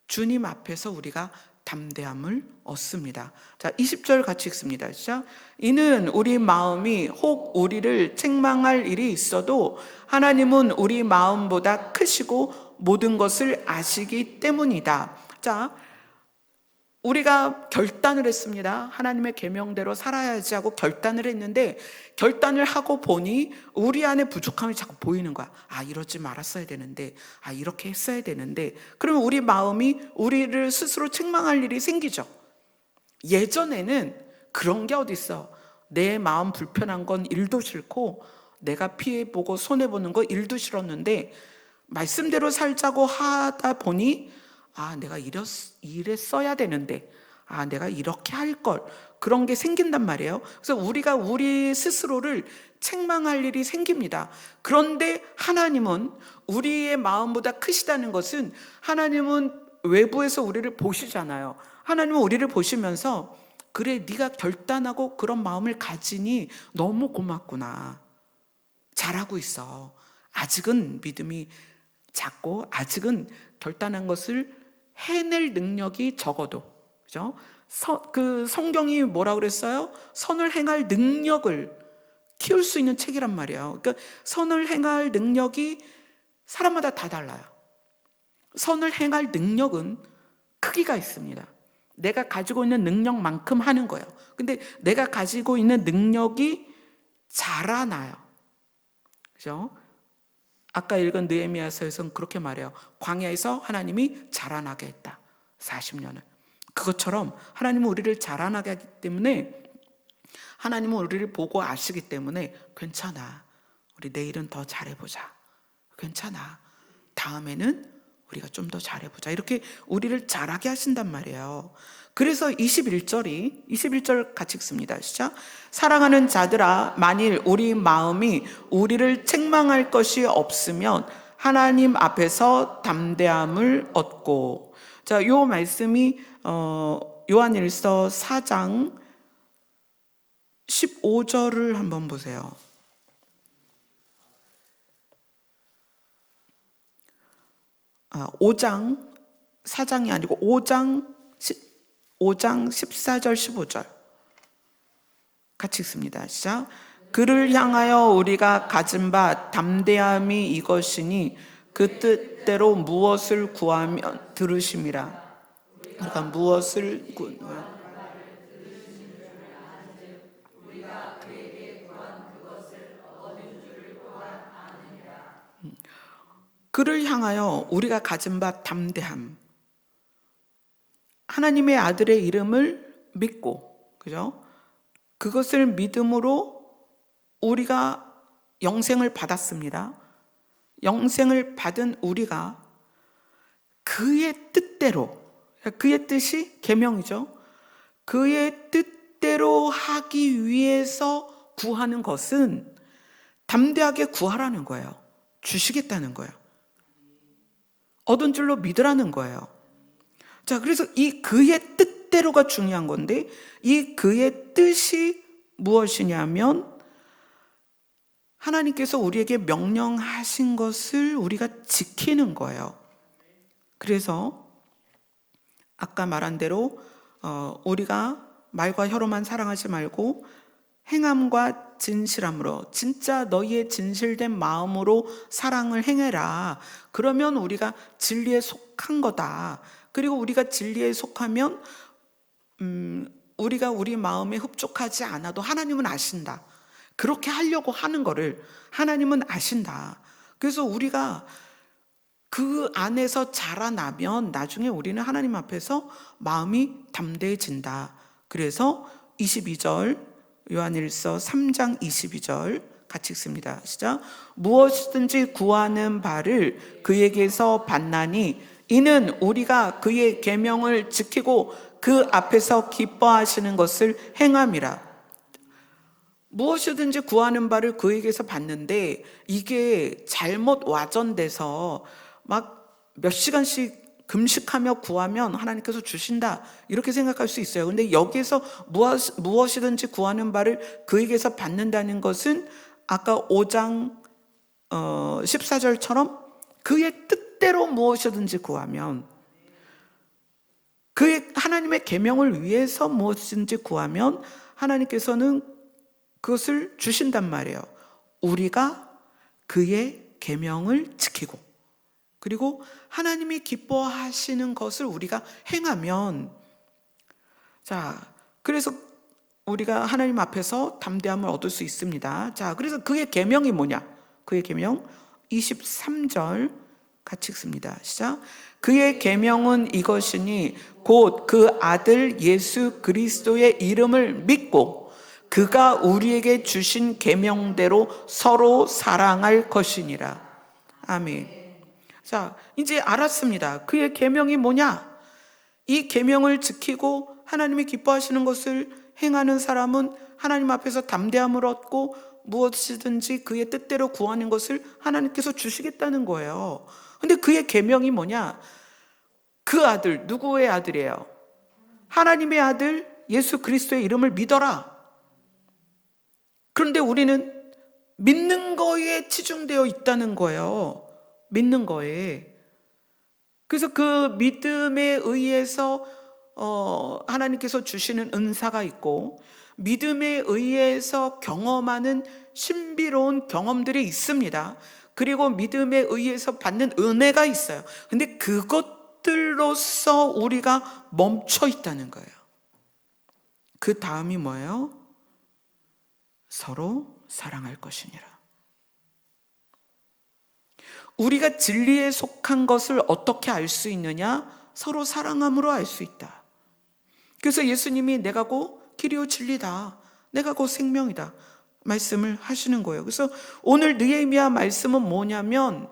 주님 앞에서 우리가 담대함을 얻습니다. 자, 20절 같이 읽습니다. 시작. 이는 우리 마음이 혹 우리를 책망할 일이 있어도 하나님은 우리 마음보다 크시고 모든 것을 아시기 때문이다. 자, 우리가 결단을 했습니다. 하나님의 계명대로 살아야지 하고 결단을 했는데, 결단을 하고 보니 우리 안에 부족함이 자꾸 보이는 거야. 이러지 말았어야 되는데, 이렇게 했어야 되는데. 그러면 우리 마음이 우리를 스스로 책망할 일이 생기죠. 예전에는 그런 게 어디 있어. 내 마음 불편한 건 일도 싫고 내가 피해보고 손해보는 거 일도 싫었는데, 말씀대로 살자고 하다 보니 내가 이랬어야 되는데, 내가 이렇게 할 걸, 그런 게 생긴단 말이에요. 그래서 우리가 우리 스스로를 책망할 일이 생깁니다. 그런데 하나님은 우리의 마음보다 크시다는 것은, 하나님은 외부에서 우리를 보시잖아요. 하나님은 우리를 보시면서 그래, 네가 결단하고 그런 마음을 가지니 너무 고맙구나. 잘하고 있어. 아직은 믿음이 작고 아직은 결단한 것을 해낼 능력이 적어도, 그죠? 성경이 뭐라 그랬어요? 선을 행할 능력을 키울 수 있는 책이란 말이에요. 그러니까 선을 행할 능력이 사람마다 다 달라요. 선을 행할 능력은 크기가 있습니다. 내가 가지고 있는 능력만큼 하는 거예요. 근데 내가 가지고 있는 능력이 자라나요. 그죠? 아까 읽은 느헤미야서에서는 그렇게 말해요. 광야에서 하나님이 자라나게 했다. 40년을. 그것처럼 하나님은 우리를 자라나게 하기 때문에, 하나님은 우리를 보고 아시기 때문에 괜찮아. 우리 내일은 더 잘해보자. 괜찮아. 다음에는 우리가 좀 더 잘해보자. 이렇게 우리를 잘하게 하신단 말이에요. 그래서 21절 같이 읽습니다. 시작. 사랑하는 자들아, 만일 우리 마음이 우리를 책망할 것이 없으면 하나님 앞에서 담대함을 얻고. 자, 요 말씀이 요한일서 4장 15절을 한번 보세요. 5장 4장이 아니고 5장 14절 15절 같이 읽습니다. 시작. 그를 향하여 우리가 가진 바 담대함이 이것이니 그 뜻대로 무엇을 구하면 들으심이라. 그러니까 무엇을 구하면 그를 향하여 우리가 가진 바 담대함. 하나님의 아들의 이름을 믿고, 그죠? 그것을 믿음으로 우리가 영생을 받았습니다. 영생을 받은 우리가 그의 뜻대로, 그의 뜻이 계명이죠. 그의 뜻대로 하기 위해서 구하는 것은 담대하게 구하라는 거예요. 주시겠다는 거예요. 얻은 줄로 믿으라는 거예요. 자, 그래서 이 그의 뜻대로가 중요한 건데, 이 그의 뜻이 무엇이냐면 하나님께서 우리에게 명령하신 것을 우리가 지키는 거예요. 그래서 아까 말한 대로 우리가 말과 혀로만 사랑하지 말고 행함과 진실함으로, 진짜 너희의 진실된 마음으로 사랑을 행해라. 그러면 우리가 진리에 속한 거다. 그리고 우리가 진리에 속하면 우리가 우리 마음에 흡족하지 않아도 하나님은 아신다. 그렇게 하려고 하는 거를 하나님은 아신다. 그래서 우리가 그 안에서 자라나면 나중에 우리는 하나님 앞에서 마음이 담대해진다. 그래서 22절 요한일서 3장 22절 같이 읽습니다. 시작. 무엇이든지 구하는 바를 그에게서 받나니 이는 우리가 그의 계명을 지키고 그 앞에서 기뻐하시는 것을 행함이라. 무엇이든지 구하는 바를 그에게서 받는데 이게 잘못 와전돼서 막 몇 시간씩 금식하며 구하면 하나님께서 주신다 이렇게 생각할 수 있어요. 근데 여기에서 무엇이든지 구하는 바를 그에게서 받는다는 것은 아까 5장 14절처럼 그의 뜻대로 무엇이든지 구하면, 그의 하나님의 계명을 위해서 무엇이든지 구하면 하나님께서는 그것을 주신단 말이에요. 우리가 그의 계명을 지키고, 그리고 하나님이 기뻐하시는 것을 우리가 행하면, 자, 그래서 우리가 하나님 앞에서 담대함을 얻을 수 있습니다. 자, 그래서 그의 계명이 뭐냐? 그의 계명 23절 같이 읽습니다. 시작. 그의 계명은 이것이니 곧 그 아들 예수 그리스도의 이름을 믿고 그가 우리에게 주신 계명대로 서로 사랑할 것이니라. 아멘. 자, 이제 알았습니다. 그의 계명이 뭐냐? 이 계명을 지키고 하나님이 기뻐하시는 것을 행하는 사람은 하나님 앞에서 담대함을 얻고 무엇이든지 그의 뜻대로 구하는 것을 하나님께서 주시겠다는 거예요. 근데 그의 계명이 뭐냐? 그 아들, 누구의 아들이에요? 하나님의 아들 예수 그리스도의 이름을 믿어라. 그런데 우리는 믿는 거에 치중되어 있다는 거예요. 믿는 거에. 그래서 그 믿음에 의해서 하나님께서 주시는 은사가 있고, 믿음에 의해서 경험하는 신비로운 경험들이 있습니다. 그리고 믿음에 의해서 받는 은혜가 있어요. 근데 그것들로서 우리가 멈춰 있다는 거예요. 그 다음이 뭐예요? 서로 사랑할 것이니라. 우리가 진리에 속한 것을 어떻게 알 수 있느냐? 서로 사랑함으로 알 수 있다. 그래서 예수님이 내가 곧 길이요 진리다, 내가 곧 생명이다 말씀을 하시는 거예요. 그래서 오늘 느헤미야 말씀은 뭐냐면,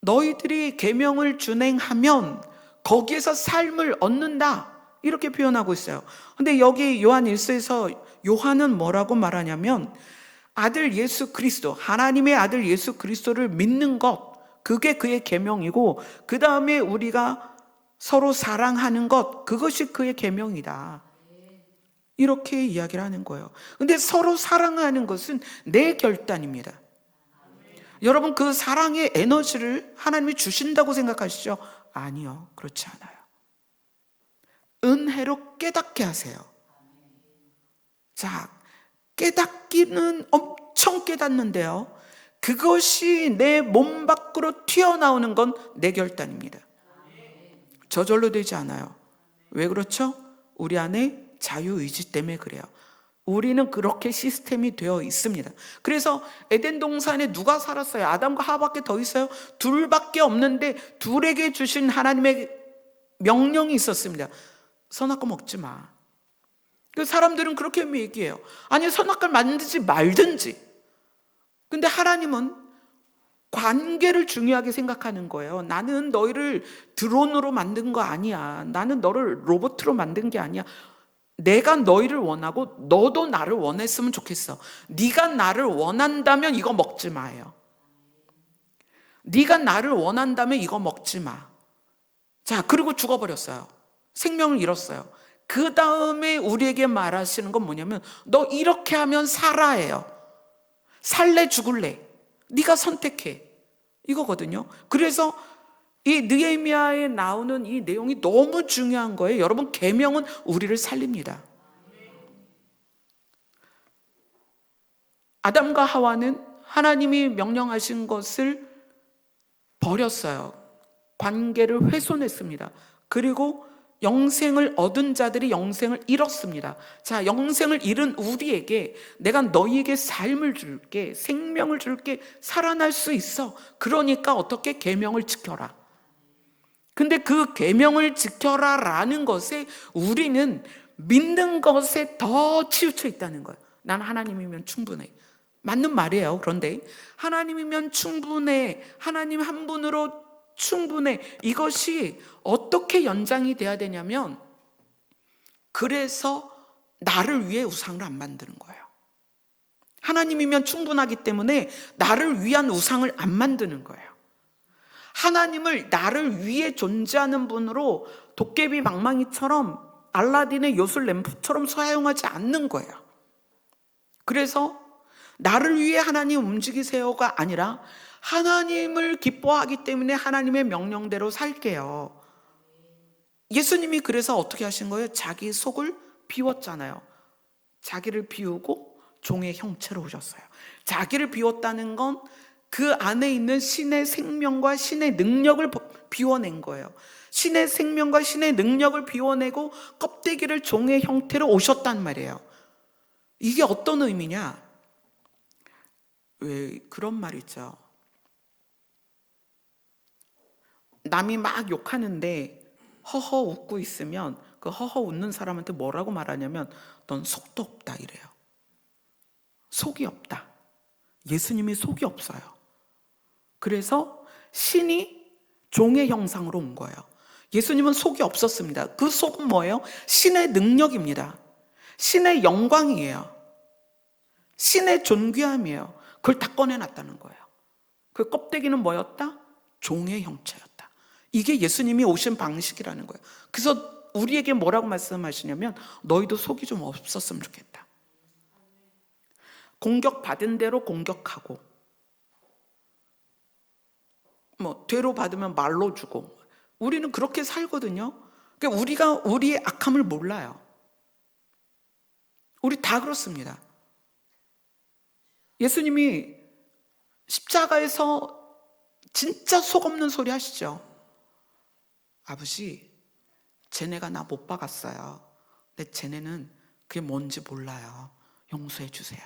너희들이 계명을 준행하면 거기에서 삶을 얻는다, 이렇게 표현하고 있어요. 근데 여기 요한 1서에서 요한은 뭐라고 말하냐면 아들 예수 그리스도, 하나님의 아들 예수 그리스도를 믿는 것, 그게 그의 계명이고, 그 다음에 우리가 서로 사랑하는 것, 그것이 그의 계명이다, 이렇게 이야기를 하는 거예요. 근데 서로 사랑하는 것은 내 결단입니다. 여러분, 그 사랑의 에너지를 하나님이 주신다고 생각하시죠? 아니요, 그렇지 않아요. 은혜로 깨닫게 하세요. 자, 깨닫기는 엄청 깨닫는데요, 그것이 내 몸 밖으로 튀어나오는 건 내 결단입니다. 저절로 되지 않아요. 왜 그렇죠? 우리 안에 자유의지 때문에 그래요. 우리는 그렇게 시스템이 되어 있습니다. 그래서 에덴 동산에 누가 살았어요? 아담과 하와밖에 더 있어요? 둘밖에 없는데 둘에게 주신 하나님의 명령이 있었습니다. 선악과 먹지 마. 그 사람들은 그렇게 얘기해요. 아니, 선악과를 만들지 말든지. 근데 하나님은 관계를 중요하게 생각하는 거예요. 나는 너희를 드론으로 만든 거 아니야. 나는 너를 로봇으로 만든 게 아니야. 내가 너희를 원하고 너도 나를 원했으면 좋겠어. 네가 나를 원한다면 이거 먹지 마요. 네가 나를 원한다면 이거 먹지 마. 자, 그리고 죽어버렸어요. 생명을 잃었어요. 그 다음에 우리에게 말하시는 건 뭐냐면 너 이렇게 하면 살아예요. 살래 죽을래, 네가 선택해, 이거거든요. 그래서 이 느헤미야에 나오는 이 내용이 너무 중요한 거예요. 여러분, 계명은 우리를 살립니다. 아담과 하와는 하나님이 명령하신 것을 버렸어요. 관계를 훼손했습니다. 그리고 영생을 얻은 자들이 영생을 잃었습니다. 자, 영생을 잃은 우리에게 내가 너희에게 삶을 줄게, 생명을 줄게, 살아날 수 있어. 그러니까 어떻게? 계명을 지켜라. 근데 그 계명을 지켜라라는 것에 우리는 믿는 것에 더 치우쳐 있다는 거예요. 난 하나님이면 충분해. 맞는 말이에요. 그런데 하나님이면 충분해, 하나님 한 분으로 충분해, 이것이 어떻게 연장이 돼야 되냐면, 그래서 나를 위해 우상을 안 만드는 거예요. 하나님이면 충분하기 때문에 나를 위한 우상을 안 만드는 거예요. 하나님을 나를 위해 존재하는 분으로 도깨비 망망이처럼 알라딘의 요술 램프처럼 사용하지 않는 거예요. 그래서 나를 위해 하나님 움직이세요가 아니라 하나님을 기뻐하기 때문에 하나님의 명령대로 살게요. 예수님이 그래서 어떻게 하신 거예요? 자기 속을 비웠잖아요. 자기를 비우고 종의 형체로 오셨어요. 자기를 비웠다는 건 그 안에 있는 신의 생명과 신의 능력을 비워낸 거예요. 신의 생명과 신의 능력을 비워내고 껍데기를 종의 형태로 오셨단 말이에요. 이게 어떤 의미냐? 왜 그런 말 있죠. 남이 막 욕하는데 허허 웃고 있으면 그 허허 웃는 사람한테 뭐라고 말하냐면 넌 속도 없다, 이래요. 속이 없다. 예수님이 속이 없어요. 그래서 신이 종의 형상으로 온 거예요. 예수님은 속이 없었습니다. 그 속은 뭐예요? 신의 능력입니다. 신의 영광이에요. 신의 존귀함이에요. 그걸 다 꺼내놨다는 거예요. 그 껍데기는 뭐였다? 종의 형체였다. 이게 예수님이 오신 방식이라는 거예요. 그래서 우리에게 뭐라고 말씀하시냐면 너희도 속이 좀 없었으면 좋겠다. 공격받은 대로 공격하고, 되로 받으면 말로 주고, 우리는 그렇게 살거든요. 그러니까 우리가 우리의 악함을 몰라요. 우리 다 그렇습니다. 예수님이 십자가에서 진짜 속 없는 소리 하시죠. 아버지, 쟤네가 나 못 박았어요. 근데 쟤네는 그게 뭔지 몰라요. 용서해 주세요.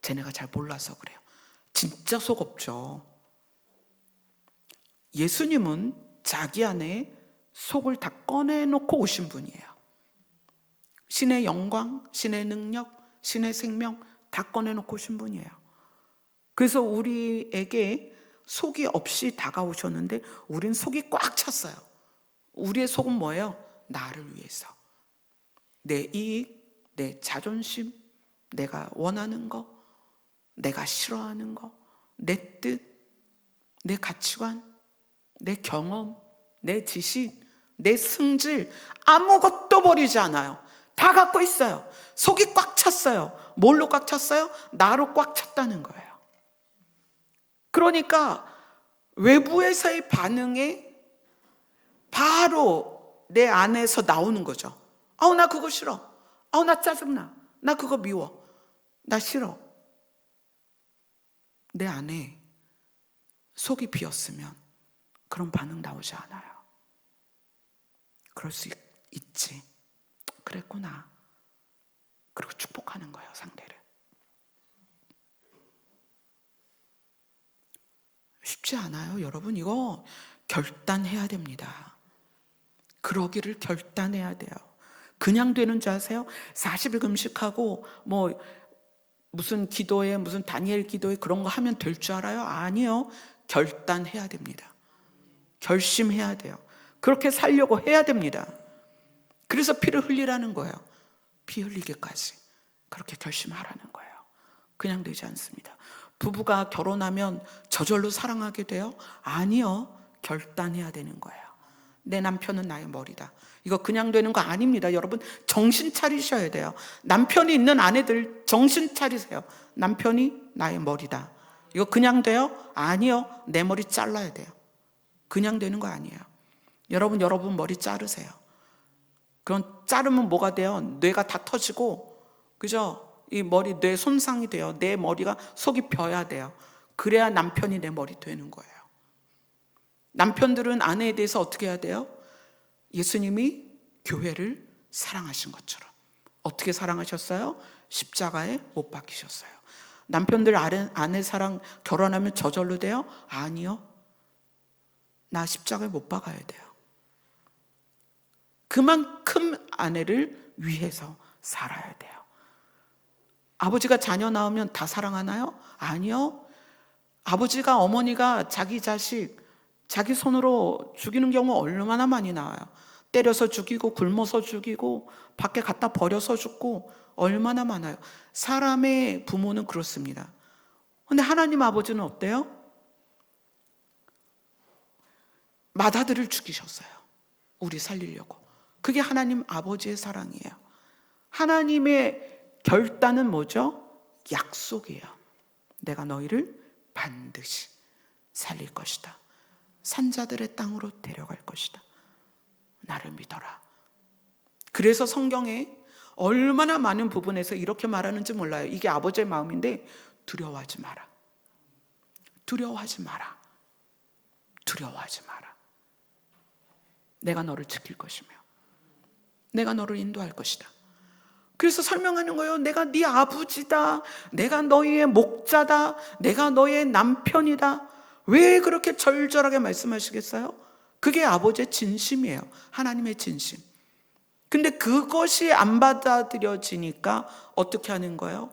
쟤네가 잘 몰라서 그래요. 진짜 속 없죠. 예수님은 자기 안에 속을 다 꺼내놓고 오신 분이에요. 신의 영광, 신의 능력, 신의 생명 다 꺼내놓고 오신 분이에요. 그래서 우리에게 속이 없이 다가오셨는데 우린 속이 꽉 찼어요. 우리의 속은 뭐예요? 나를 위해서. 내 이익, 내 자존심, 내가 원하는 거, 내가 싫어하는 거, 내 뜻, 내 가치관, 내 경험, 내 지식, 내 승질, 아무것도 버리지 않아요. 다 갖고 있어요. 속이 꽉 찼어요. 뭘로 꽉 찼어요? 나로 꽉 찼다는 거예요. 그러니까 외부에서의 반응에 바로 내 안에서 나오는 거죠. 아우, 나 그거 싫어. 아우, 나 짜증나. 나 그거 미워. 나 싫어. 내 안에 속이 비었으면 그런 반응 나오지 않아요. 그럴 수 있지. 그랬구나. 그리고 축복하는 거예요, 상대를. 쉽지 않아요, 여러분. 이거 결단해야 됩니다. 그러기를 결단해야 돼요. 그냥 되는 줄 아세요? 40일 금식하고 무슨 기도에, 무슨 다니엘 기도에 그런 거 하면 될 줄 알아요? 아니요. 결단해야 됩니다. 결심해야 돼요. 그렇게 살려고 해야 됩니다. 그래서 피를 흘리라는 거예요. 피 흘리기까지 그렇게 결심하라는 거예요. 그냥 되지 않습니다. 부부가 결혼하면 저절로 사랑하게 돼요? 아니요. 결단해야 되는 거예요. 내 남편은 나의 머리다. 이거 그냥 되는 거 아닙니다. 여러분 정신 차리셔야 돼요. 남편이 있는 아내들 정신 차리세요. 남편이 나의 머리다. 이거 그냥 돼요? 아니요. 내 머리 잘라야 돼요. 그냥 되는 거 아니에요. 여러분 머리 자르세요. 그럼 자르면 뭐가 돼요? 뇌가 다 터지고, 그죠? 이 머리 뇌 손상이 돼요. 내 머리가 속이 벼야 돼요. 그래야 남편이 내 머리 되는 거예요. 남편들은 아내에 대해서 어떻게 해야 돼요? 예수님이 교회를 사랑하신 것처럼. 어떻게 사랑하셨어요? 십자가에 못 박히셨어요. 남편들 아내 사랑 결혼하면 저절로 돼요? 아니요. 나 십자가에 못 박아야 돼요. 그만큼 아내를 위해서 살아야 돼요. 아버지가 자녀 낳으면 다 사랑하나요? 아니요. 아버지가 어머니가 자기 자식 자기 손으로 죽이는 경우 얼마나 많이 나와요. 때려서 죽이고 굶어서 죽이고 밖에 갖다 버려서 죽고 얼마나 많아요. 사람의 부모는 그렇습니다. 근데 하나님 아버지는 어때요? 맏아들을 죽이셨어요. 우리 살리려고. 그게 하나님 아버지의 사랑이에요. 하나님의 결단은 뭐죠? 약속이에요. 내가 너희를 반드시 살릴 것이다. 산자들의 땅으로 데려갈 것이다. 나를 믿어라. 그래서 성경에 얼마나 많은 부분에서 이렇게 말하는지 몰라요. 이게 아버지의 마음인데 두려워하지 마라. 두려워하지 마라. 두려워하지 마라. 내가 너를 지킬 것이며 내가 너를 인도할 것이다. 그래서 설명하는 거예요. 내가 네 아버지다. 내가 너희의 목자다. 내가 너의 남편이다. 왜 그렇게 절절하게 말씀하시겠어요? 그게 아버지의 진심이에요. 하나님의 진심. 근데 그것이 안 받아들여지니까 어떻게 하는 거예요?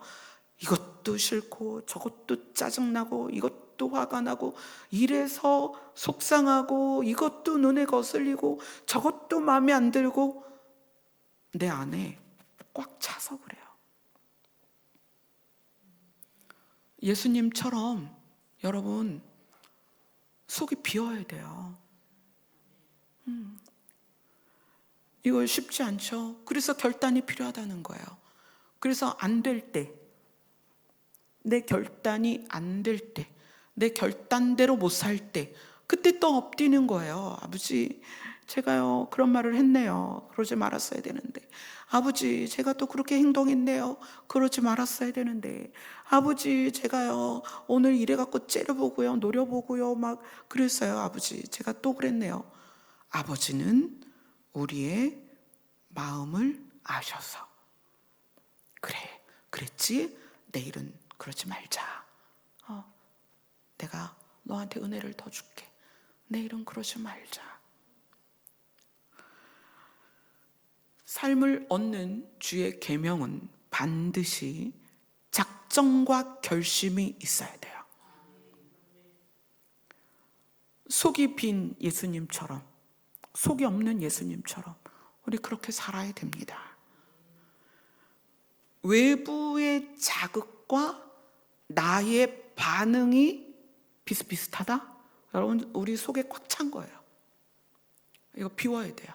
이것도 싫고 저것도 짜증나고 이것도 화가 나고 이래서 속상하고 이것도 눈에 거슬리고 저것도 마음에 안 들고 내 안에 꽉 차서 그래요. 예수님처럼 여러분 속이 비어야 돼요. 이거 쉽지 않죠. 그래서 결단이 필요하다는 거예요. 그래서 안 될 때, 내 결단이 안 될 때, 내 결단대로 못 살 때, 그때 또 엎드리는 거예요. 아버지, 제가요 그런 말을 했네요. 그러지 말았어야 되는데. 아버지, 제가 또 그렇게 행동했네요. 그러지 말았어야 되는데. 아버지, 제가요 오늘 이래갖고 째려보고요, 노려보고요, 막 그랬어요. 아버지, 제가 또 그랬네요. 아버지는 우리의 마음을 아셔서 그래, 그랬지? 내일은 그러지 말자. 내가 너한테 은혜를 더 줄게. 내일은 그러지 말자. 삶을 얻는 주의 계명은 반드시 작정과 결심이 있어야 돼요. 속이 빈 예수님처럼, 속이 없는 예수님처럼 우리 그렇게 살아야 됩니다. 외부의 자극과 나의 반응이 비슷비슷하다? 여러분, 우리 속에 꽉 찬 거예요. 이거 비워야 돼요.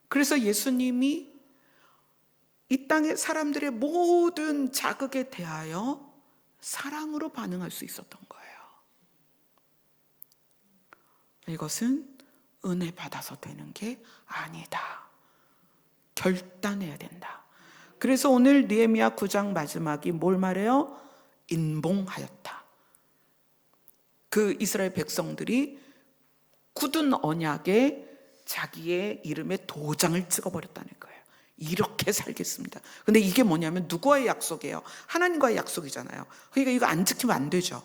그래서 예수님이 이 땅의 사람들의 모든 자극에 대하여 사랑으로 반응할 수 있었던 거예요. 이것은 은혜 받아서 되는 게 아니다. 결단해야 된다. 그래서 오늘 느헤미야 9장 마지막이 뭘 말해요? 인봉하였다. 그 이스라엘 백성들이 굳은 언약에 자기의 이름에 도장을 찍어버렸다는 거예요. 이렇게 살겠습니다. 근데 이게 뭐냐면 누구와의 약속이에요? 하나님과의 약속이잖아요. 그러니까 이거 안 지키면 안 되죠.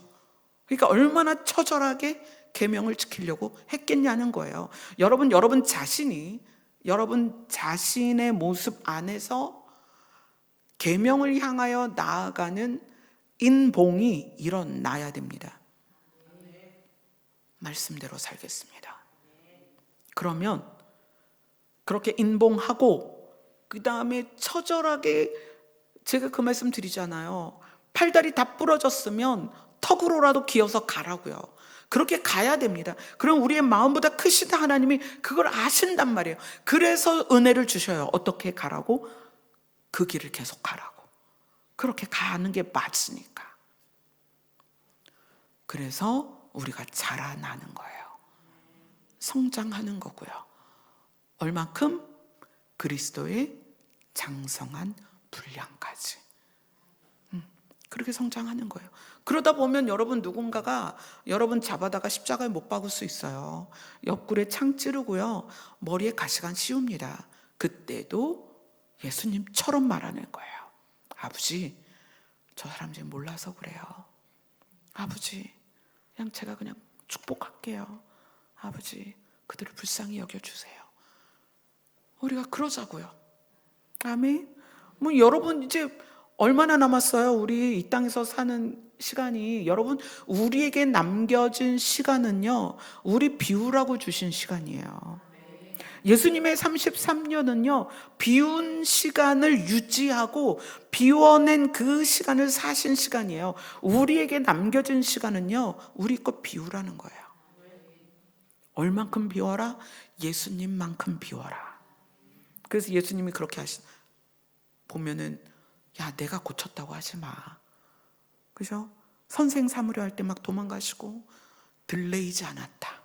그러니까 얼마나 처절하게 계명을 지키려고 했겠냐는 거예요. 여러분 자신이 여러분 자신의 모습 안에서 계명을 향하여 나아가는 인봉이 일어나야 됩니다. 말씀대로 살겠습니다. 그러면 그렇게 인봉하고 그 다음에 처절하게, 제가 그 말씀 드리잖아요. 팔다리 다 부러졌으면 턱으로라도 기어서 가라고요. 그렇게 가야 됩니다. 그럼 우리의 마음보다 크신 하나님이 그걸 아신단 말이에요. 그래서 은혜를 주셔요. 어떻게 가라고? 그 길을 계속 가라고. 그렇게 가는 게 맞으니까. 그래서 우리가 자라나는 거예요. 성장하는 거고요. 얼만큼? 그리스도의 장성한 분량까지. 그렇게 성장하는 거예요. 그러다 보면 여러분 누군가가 여러분 잡아다가 십자가에 못 박을 수 있어요. 옆구리에 창 찌르고요. 머리에 가시관 씌웁니다. 그때도 예수님처럼 말하는 거예요. 아버지, 저 사람 지금 몰라서 그래요. 아버지, 제가 그냥 축복할게요. 아버지, 그들을 불쌍히 여겨주세요. 우리가 그러자고요. 아멘. 여러분 이제 얼마나 남았어요? 우리 이 땅에서 사는 시간이. 여러분, 우리에게 남겨진 시간은요, 우리 비우라고 주신 시간이에요. 예수님의 33년은요, 비운 시간을 유지하고 비워낸 그 시간을 사신 시간이에요. 우리에게 남겨진 시간은요, 우리 것 비우라는 거예요. 얼만큼 비워라? 예수님만큼 비워라. 그래서 예수님이 그렇게 보면은, 야, 내가 고쳤다고 하지 마. 그죠? 선생 삼으려 할 때 막 도망가시고, 들레이지 않았다,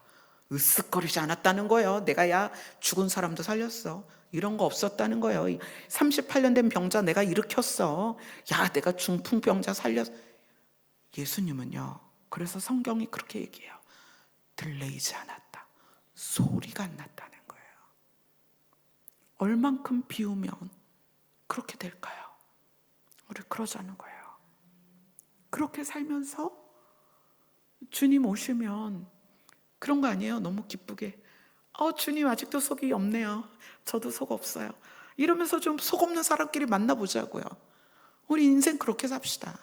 으쓱거리지 않았다는 거예요. 내가 죽은 사람도 살렸어. 이런 거 없었다는 거예요. 38년 된 병자 내가 일으켰어. 내가 중풍병자 살렸어. 예수님은요, 그래서 성경이 그렇게 얘기해요. 들레이지 않았다, 소리가 안 났다는 거예요. 얼만큼 비우면 그렇게 될까요? 우리 그러자는 거예요. 그렇게 살면서 주님 오시면 그런 거 아니에요? 너무 기쁘게, 주님 아직도 속이 없네요. 저도 속 없어요. 이러면서 좀 속 없는 사람끼리 만나보자고요. 우리 인생 그렇게 삽시다.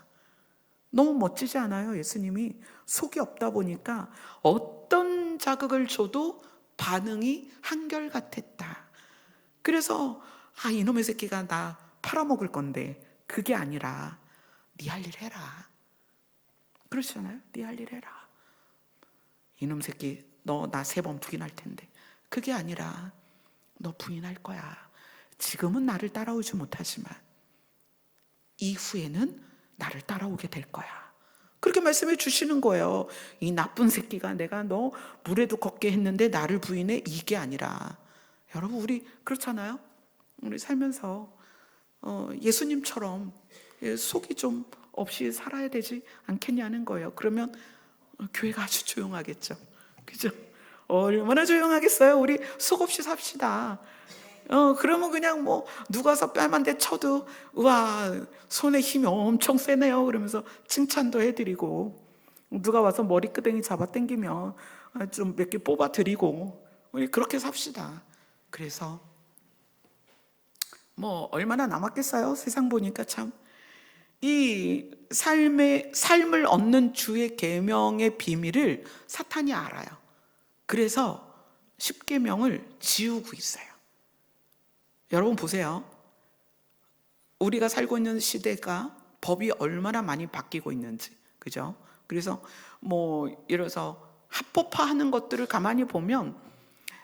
너무 멋지지 않아요? 예수님이 속이 없다 보니까 어떤 자극을 줘도 반응이 한결같았다. 그래서 이놈의 새끼가 나 팔아먹을 건데, 그게 아니라 네 할 일 해라. 그렇잖아요? 네 할 일 해라. 이놈 새끼, 너 나 3번 부인할 텐데, 그게 아니라 너 부인할 거야. 지금은 나를 따라오지 못하지만 이후에는 나를 따라오게 될 거야. 그렇게 말씀해 주시는 거예요. 이 나쁜 새끼가 내가 너 물에도 걷게 했는데 나를 부인해? 이게 아니라, 여러분, 우리 그렇잖아요? 우리 살면서 예수님처럼 속이 좀 없이 살아야 되지 않겠냐는 거예요. 그러면 교회가 아주 조용하겠죠. 그죠? 얼마나 조용하겠어요? 우리 속 없이 삽시다. 그러면 그냥 누가 와서 뺨 한 대 쳐도, 우와, 손에 힘이 엄청 세네요, 그러면서 칭찬도 해드리고, 누가 와서 머리끄댕이 잡아 당기면 좀 몇 개 뽑아 드리고, 우리 그렇게 삽시다. 그래서 얼마나 남았겠어요? 세상 보니까 참 이 삶을 얻는 주의 계명의 비밀을 사탄이 알아요. 그래서 십계명을 지우고 있어요. 여러분 보세요. 우리가 살고 있는 시대가 법이 얼마나 많이 바뀌고 있는지, 그죠? 그래서 뭐 예를 들어서 합법화하는 것들을 가만히 보면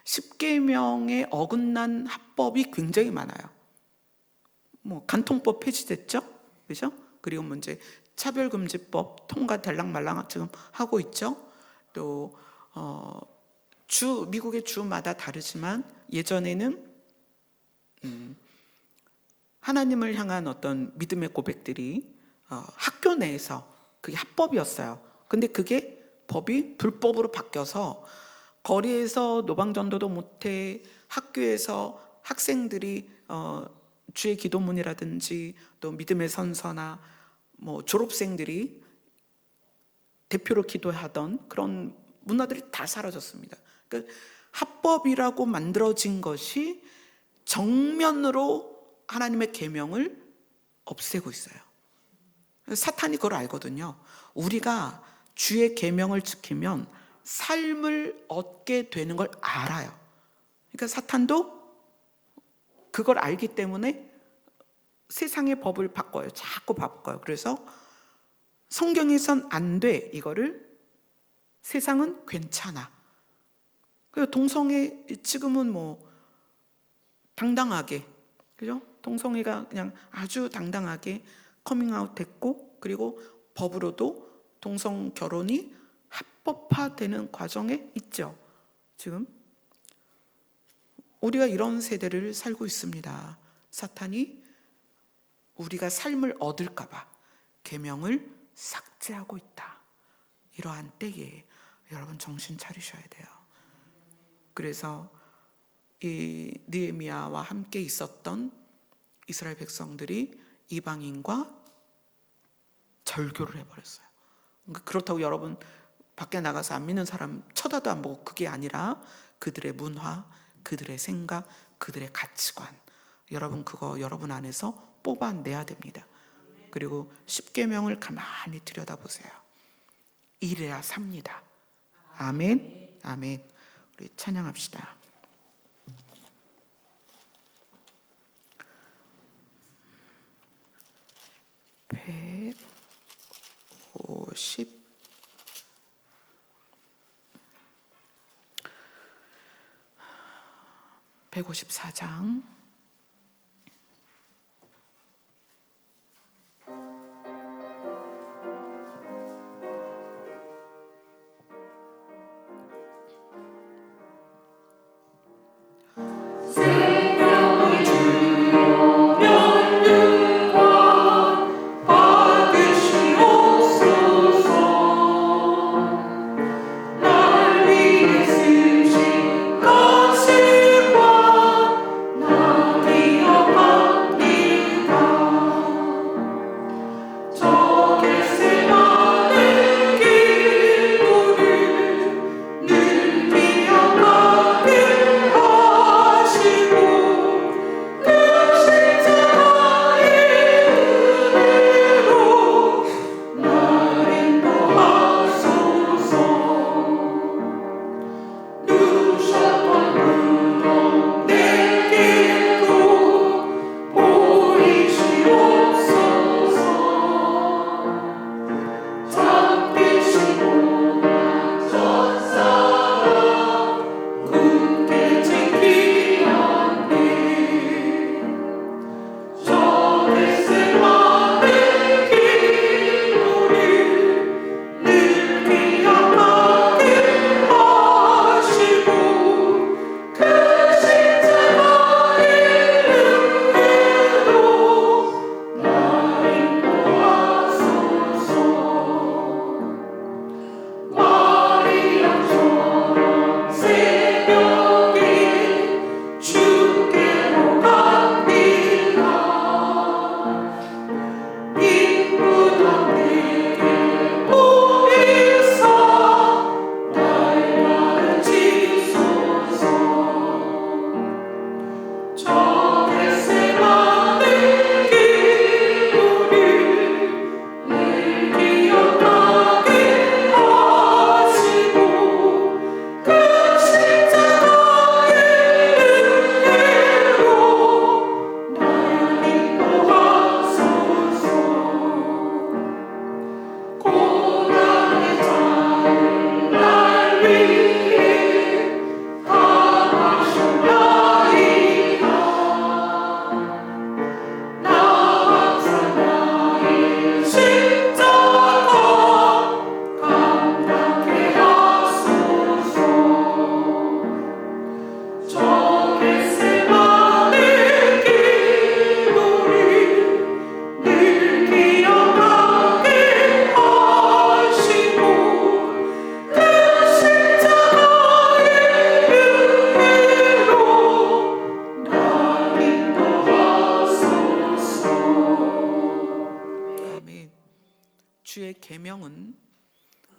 십계명에 어긋난 합법이 굉장히 많아요. 뭐 간통법 폐지됐죠, 그죠? 그리고 뭐 이제 차별금지법 통과 될랑말랑 지금 하고 있죠. 또 미국의 주마다 다르지만 예전에는 하나님을 향한 어떤 믿음의 고백들이 학교 내에서 그게 합법이었어요. 근데 그게 법이 불법으로 바뀌어서 거리에서 노방전도도 못해, 학교에서 학생들이 주의 기도문이라든지 또 믿음의 선서나 뭐 졸업생들이 대표로 기도하던 그런 문화들이 다 사라졌습니다. 그러니까 합법이라고 만들어진 것이 정면으로 하나님의 계명을 없애고 있어요. 사탄이 그걸 알거든요. 우리가 주의 계명을 지키면 삶을 얻게 되는 걸 알아요. 그러니까 사탄도 그걸 알기 때문에 세상의 법을 바꿔요. 자꾸 바꿔요. 그래서 성경에선 안 돼, 이거를 세상은 괜찮아. 그래서 동성애 지금은 뭐 당당하게, 그죠? 동성애가 그냥 아주 당당하게 커밍아웃 됐고, 그리고 법으로도 동성 결혼이 합법화되는 과정에 있죠. 지금 우리가 이런 세대를 살고 있습니다. 사탄이 우리가 삶을 얻을까 봐 계명을 삭제하고 있다. 이러한 때에 여러분 정신 차리셔야 돼요. 그래서 이 느헤미야와 함께 있었던 이스라엘 백성들이 이방인과 절교를 해버렸어요. 그렇다고 여러분 밖에 나가서 안 믿는 사람 쳐다도 안 보고, 그게 아니라 그들의 문화, 그들의 생각, 그들의 가치관, 여러분 그거 여러분 안에서 뽑아내야 됩니다. 그리고 십계명을 가만히 들여다보세요. 이래야 삽니다. 아멘. 아멘. 우리 찬양합시다. 154장 날 위해 쓰신 것을 봐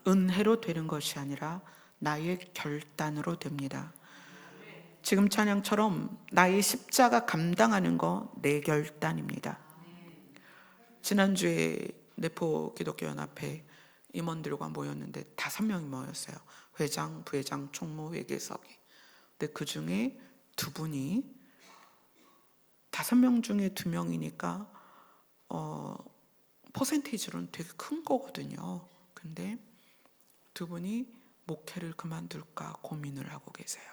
은혜로 되는 것이 아니라 나의 결단으로 됩니다. 지금 찬양처럼 나의 십자가 감당하는 거 내 결단입니다. 지난주에 내포 기독교연합회 임원들과 모였는데 5명이 모였어요. 회장, 부회장, 총무, 회계석이. 근데 그 중에 2분이 5명 중에 2명이니까 퍼센테이지로는 되게 큰 거거든요. 근데 2분이 목회를 그만둘까 고민을 하고 계세요.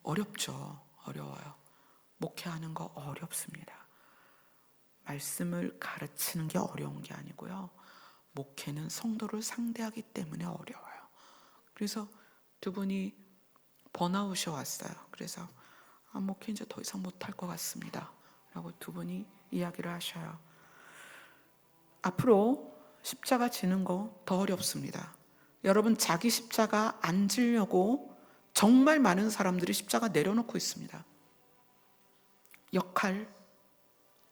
어렵죠. 어려워요. 목회하는 거 어렵습니다. 말씀을 가르치는 게 어려운 게 아니고요. 목회는 성도를 상대하기 때문에 어려워요. 그래서 2분이 번아웃이 왔어요. 그래서 목회 이제 더 이상 못할 것 같습니다. 라고 2분이 이야기를 하셔요. 앞으로 십자가 지는 거 더 어렵습니다. 여러분, 자기 십자가 안 지려고 정말 많은 사람들이 십자가 내려놓고 있습니다. 역할,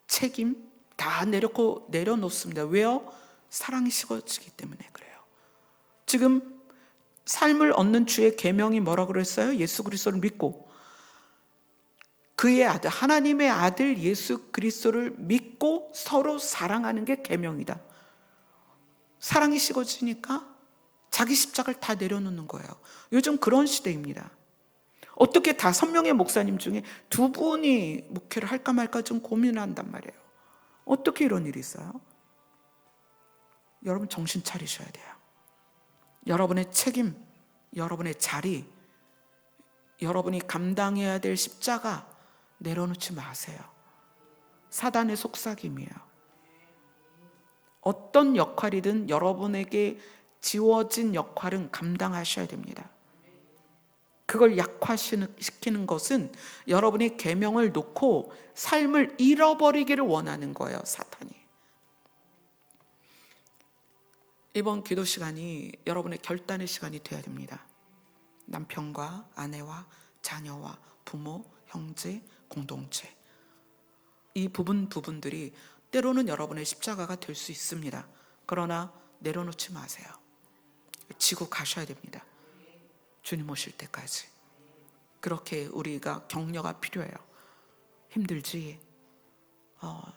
책임 다 내려놓습니다. 왜요? 사랑이 식어지기 때문에 그래요. 지금 삶을 얻는 주의 계명이 뭐라고 그랬어요? 예수 그리스도를 믿고 그의 아들, 하나님의 아들 예수 그리스도를 믿고 서로 사랑하는 게 계명이다. 사랑이 식어지니까 자기 십자가를 다 내려놓는 거예요. 요즘 그런 시대입니다. 어떻게 5명의 목사님 중에 2분이 목회를 할까 말까 좀 고민을 한단 말이에요. 어떻게 이런 일이 있어요? 여러분 정신 차리셔야 돼요. 여러분의 책임, 여러분의 자리, 여러분이 감당해야 될 십자가 내려놓지 마세요. 사단의 속삭임이에요. 어떤 역할이든 여러분에게 지워진 역할은 감당하셔야 됩니다. 그걸 약화시키는 것은 여러분의 계명을 놓고 삶을 잃어버리기를 원하는 거예요, 사탄이. 이번 기도 시간이 여러분의 결단의 시간이 되어야 됩니다. 남편과 아내와 자녀와 부모, 형제, 공동체. 이 부분들이 때로는 여러분의 십자가가 될 수 있습니다. 그러나 내려놓지 마세요. 지고 가셔야 됩니다. 주님 오실 때까지. 그렇게 우리가 격려가 필요해요. 힘들지?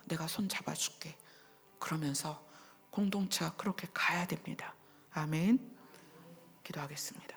내가 손 잡아줄게. 그러면서 공동체가 그렇게 가야 됩니다. 아멘. 기도하겠습니다.